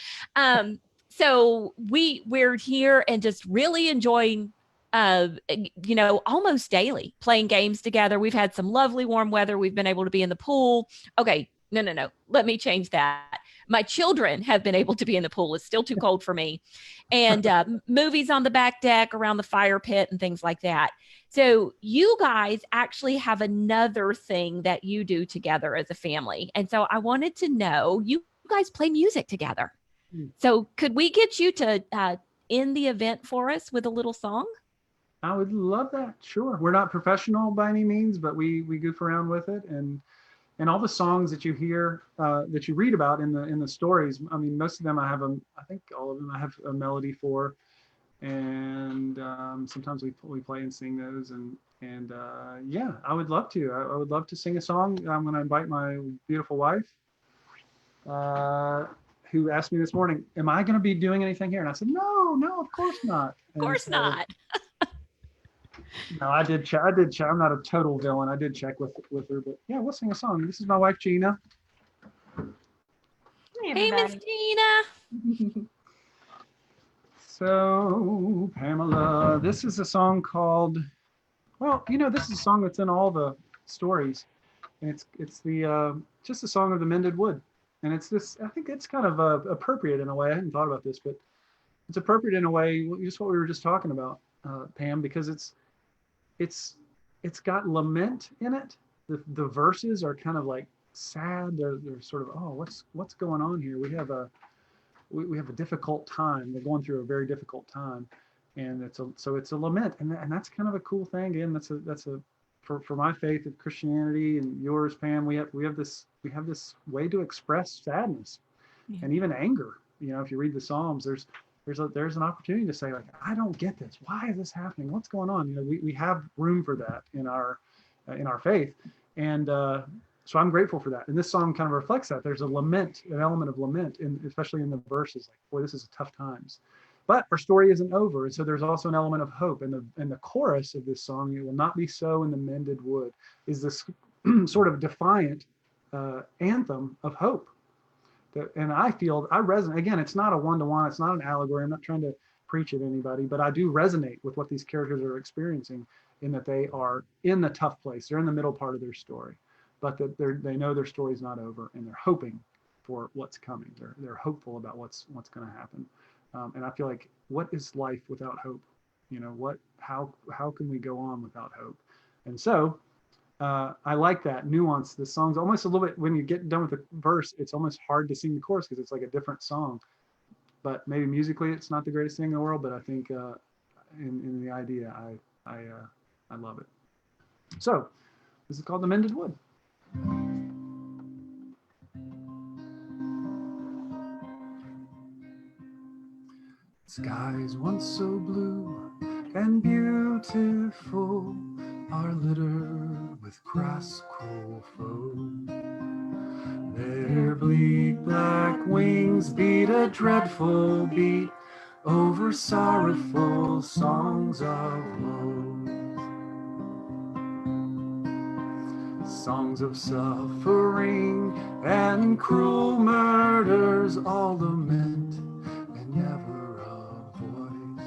So we're here and just really enjoying almost daily playing games together. We've had some lovely warm weather. We've been able to be in the pool. Okay, no. Let me change that. My children have been able to be in the pool. It's still too cold for me. And movies on the back deck around the fire pit and things like that. So you guys actually have another thing that you do together as a family. And so I wanted to know, you guys play music together. So could we get you to end the event for us with a little song? I would love that. Sure. We're not professional by any means, but we goof around with it. And all the songs that you hear, that you read about in the stories, I mean, most of them I think all of them I have a melody for. And sometimes we play and sing those. And yeah, I would love to. I would love to sing a song. I'm going to invite my beautiful wife, who asked me this morning, am I going to be doing anything here? And I said, no, of course not. Of course not. No, I did check. I'm not a total villain. I did check with her, but yeah, we'll sing a song. This is my wife, Gina. Hey, Miss Gina. So, Pamela, this is a song called, this is a song that's in all the stories. And it's the just a song of the mended wood. And it's this, I think it's kind of appropriate in a way. I hadn't thought about this, but it's appropriate in a way, just what we were just talking about, Pam, because it's got lament in it. The verses are kind of like sad. They're sort of, oh, what's going on here? We have a difficult time. They're going through a very difficult time, and it's a lament, and that's kind of a cool thing. Again, that's a for my faith of Christianity and yours, Pam. We have this way to express sadness, and even anger. If you read the Psalms, there's an opportunity to say, like, I don't get this. Why is this happening? What's going on? We have room for that in our faith, and so I'm grateful for that. And this song kind of reflects that. There's a lament, an element of lament, especially in the verses. Like, boy, this is tough times. But our story isn't over, and so there's also an element of hope. And the chorus of this song, "It will not be so in the mended wood," is this sort of defiant anthem of hope. And I resonate. Again, it's not a one-to-one. It's not an allegory. I'm not trying to preach at anybody, but I do resonate with what these characters are experiencing, in that they are in the tough place. They're in the middle part of their story, but that they know their story's not over, and they're hoping for what's coming. They're hopeful about what's going to happen. And I feel like, what is life without hope? How can we go on without hope? And so I like that nuance. The song's almost a little bit, when you get done with the verse, it's almost hard to sing the chorus because it's like a different song. But maybe musically it's not the greatest thing in the world, but I think in the idea, I love it. So this is called The Mended Wood. Skies once so blue and beautiful are littered with crass-cruel foes. Their bleak black wings beat a dreadful beat over sorrowful songs of woe. Songs of suffering and cruel murders, all lament and never a voice,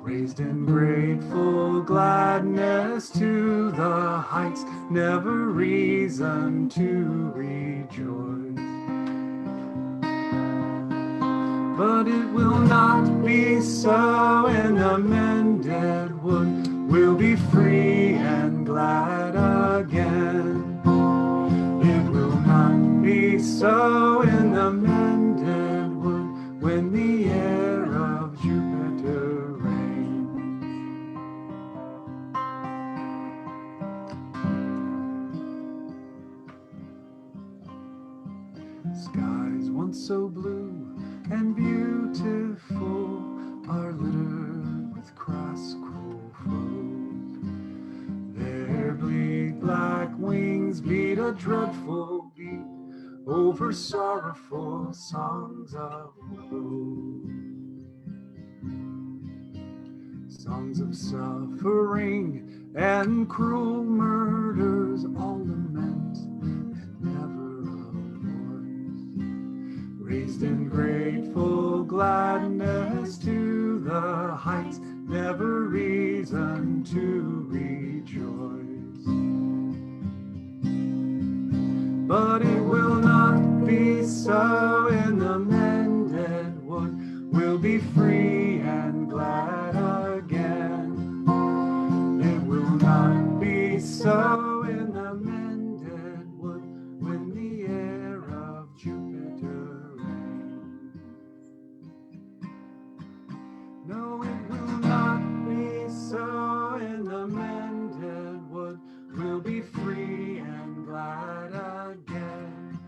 raised in grateful gladness to the heights, never reason to rejoice. But it will not be so in the mended wood. We'll be free and glad again. It will not be so Skies once so blue and beautiful are littered with crass, cruel foes. Their bleak black wings beat a dreadful beat over sorrowful songs of woe. Songs of suffering and cruel murders, all lament and never a voice. Raised in grateful gladness to the heights, never reason to rejoice. But it will not be so in the mended wood. We'll be free and glad again. It will not be so in the mended wood when the air of Jupiter rains. No, it will not be so in the mended wood. We'll be free and glad again.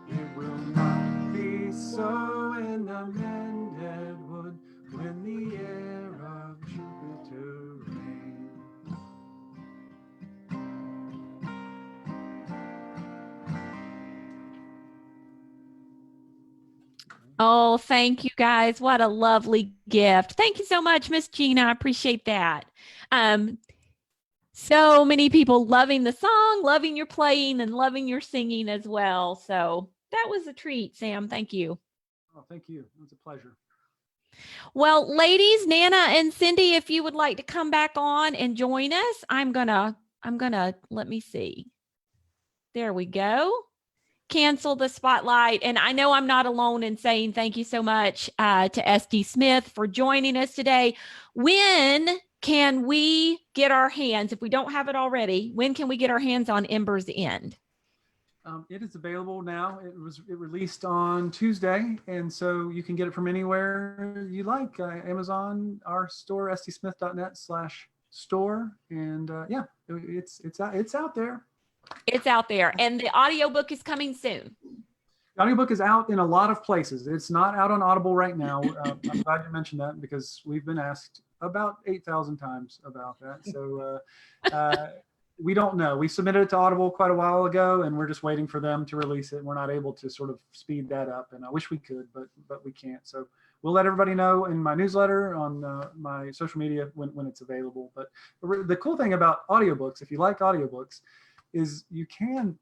It will not be so in the mended wood when the air of Jupiter rains. Oh, thank you guys. What a lovely gift. Thank you so much, Miss Gina. I appreciate that. So many people loving the song, loving your playing, and loving your singing as well. So that was a treat, Sam. Thank you. Oh, thank you. It was a pleasure. Well, ladies, Nana and Cindy, if you would like to come back on and join us, I'm gonna let me see. There we go. Cancel the spotlight. And I know I'm not alone in saying thank you so much to SD Smith for joining us today. When can we get our hands, if we don't have it already, when can we get our hands on Ember's End? It is available now. It released on Tuesday, and so you can get it from anywhere you like. Amazon, our store, sdsmith.net/store, and yeah, it's out there. It's out there, and the audiobook is coming soon. The audiobook is out in a lot of places. It's not out on Audible right now. I'm glad you mentioned that because we've been asked about 8,000 times about that. So we don't know. We submitted it to Audible quite a while ago, and we're just waiting for them to release it. We're not able to sort of speed that up, and I wish we could, but we can't. So we'll let everybody know in my newsletter, on my social media when it's available. But the cool thing about audiobooks, if you like audiobooks, is you can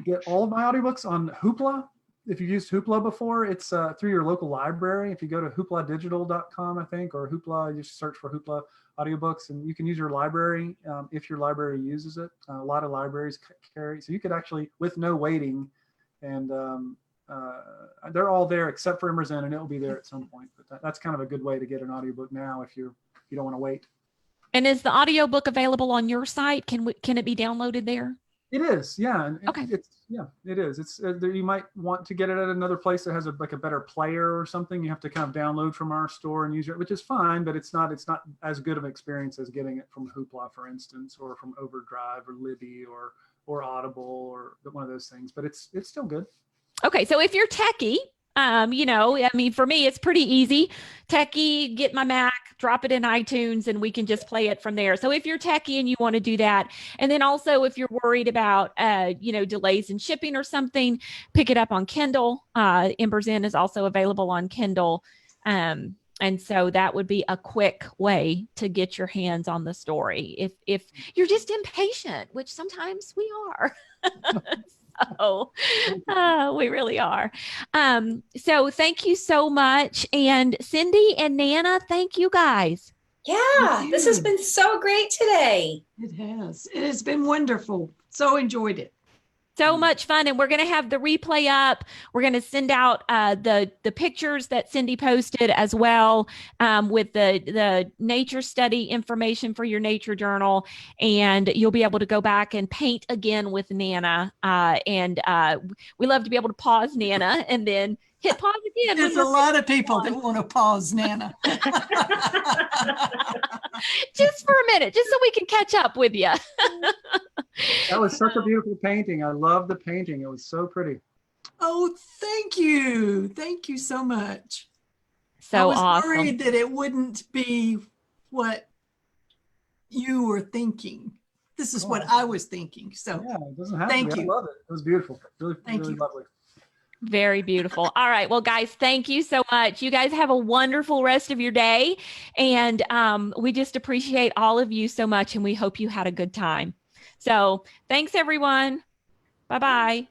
get all of my audiobooks on Hoopla. If you've used Hoopla before, it's through your local library. If you go to hoopladigital.com, I think, or Hoopla, you just search for Hoopla audiobooks, and you can use your library if your library uses it. A lot of libraries carry, so you could actually, with no waiting, and they're all there except for Ember's End, and it will be there at some point. But that's kind of a good way to get an audiobook now if you don't want to wait. And is the audiobook available on your site? Can it be downloaded there? It is, yeah. Okay. It is. It's you might want to get it at another place that has a better player or something. You have to kind of download from our store and use it, which is fine, but it's not as good of an experience as getting it from Hoopla, for instance, or from Overdrive or Libby or Audible or one of those things. But it's still good. Okay, so if you're techie, I mean, for me, it's pretty easy. Techie, get my Mac, drop it in iTunes, and we can just play it from there. So if you're techie and you want to do that, and then also if you're worried about, delays in shipping or something, pick it up on Kindle. Ember's End is also available on Kindle. And so that would be a quick way to get your hands on the story if you're just impatient, which sometimes we are. So we really are. So thank you so much. And Cindy and Nana, thank you guys. Yeah, this has been so great today. It has. It has been wonderful. So enjoyed it. So much fun. And we're going to have the replay up. We're going to send out the pictures that Cindy posted as well, with the nature study information for your nature journal. And you'll be able to go back and paint again with Nana. And we love to be able to pause Nana and then hit pause again. There's a lot of people that want to pause, Nana. Just for a minute, just so we can catch up with you. That was such a beautiful painting. I love the painting. It was so pretty. Oh, thank you. Thank you so much. I So was awesome. worried that it wouldn't be what you were thinking. This is what I was thinking. So Yeah, it doesn't have to thank be. I you. love it. It was beautiful. Really, Thank really you. lovely. Very beautiful. All right. Well, guys, thank you so much. You guys have a wonderful rest of your day. And we just appreciate all of you so much. And we hope you had a good time. So thanks, everyone. Bye bye.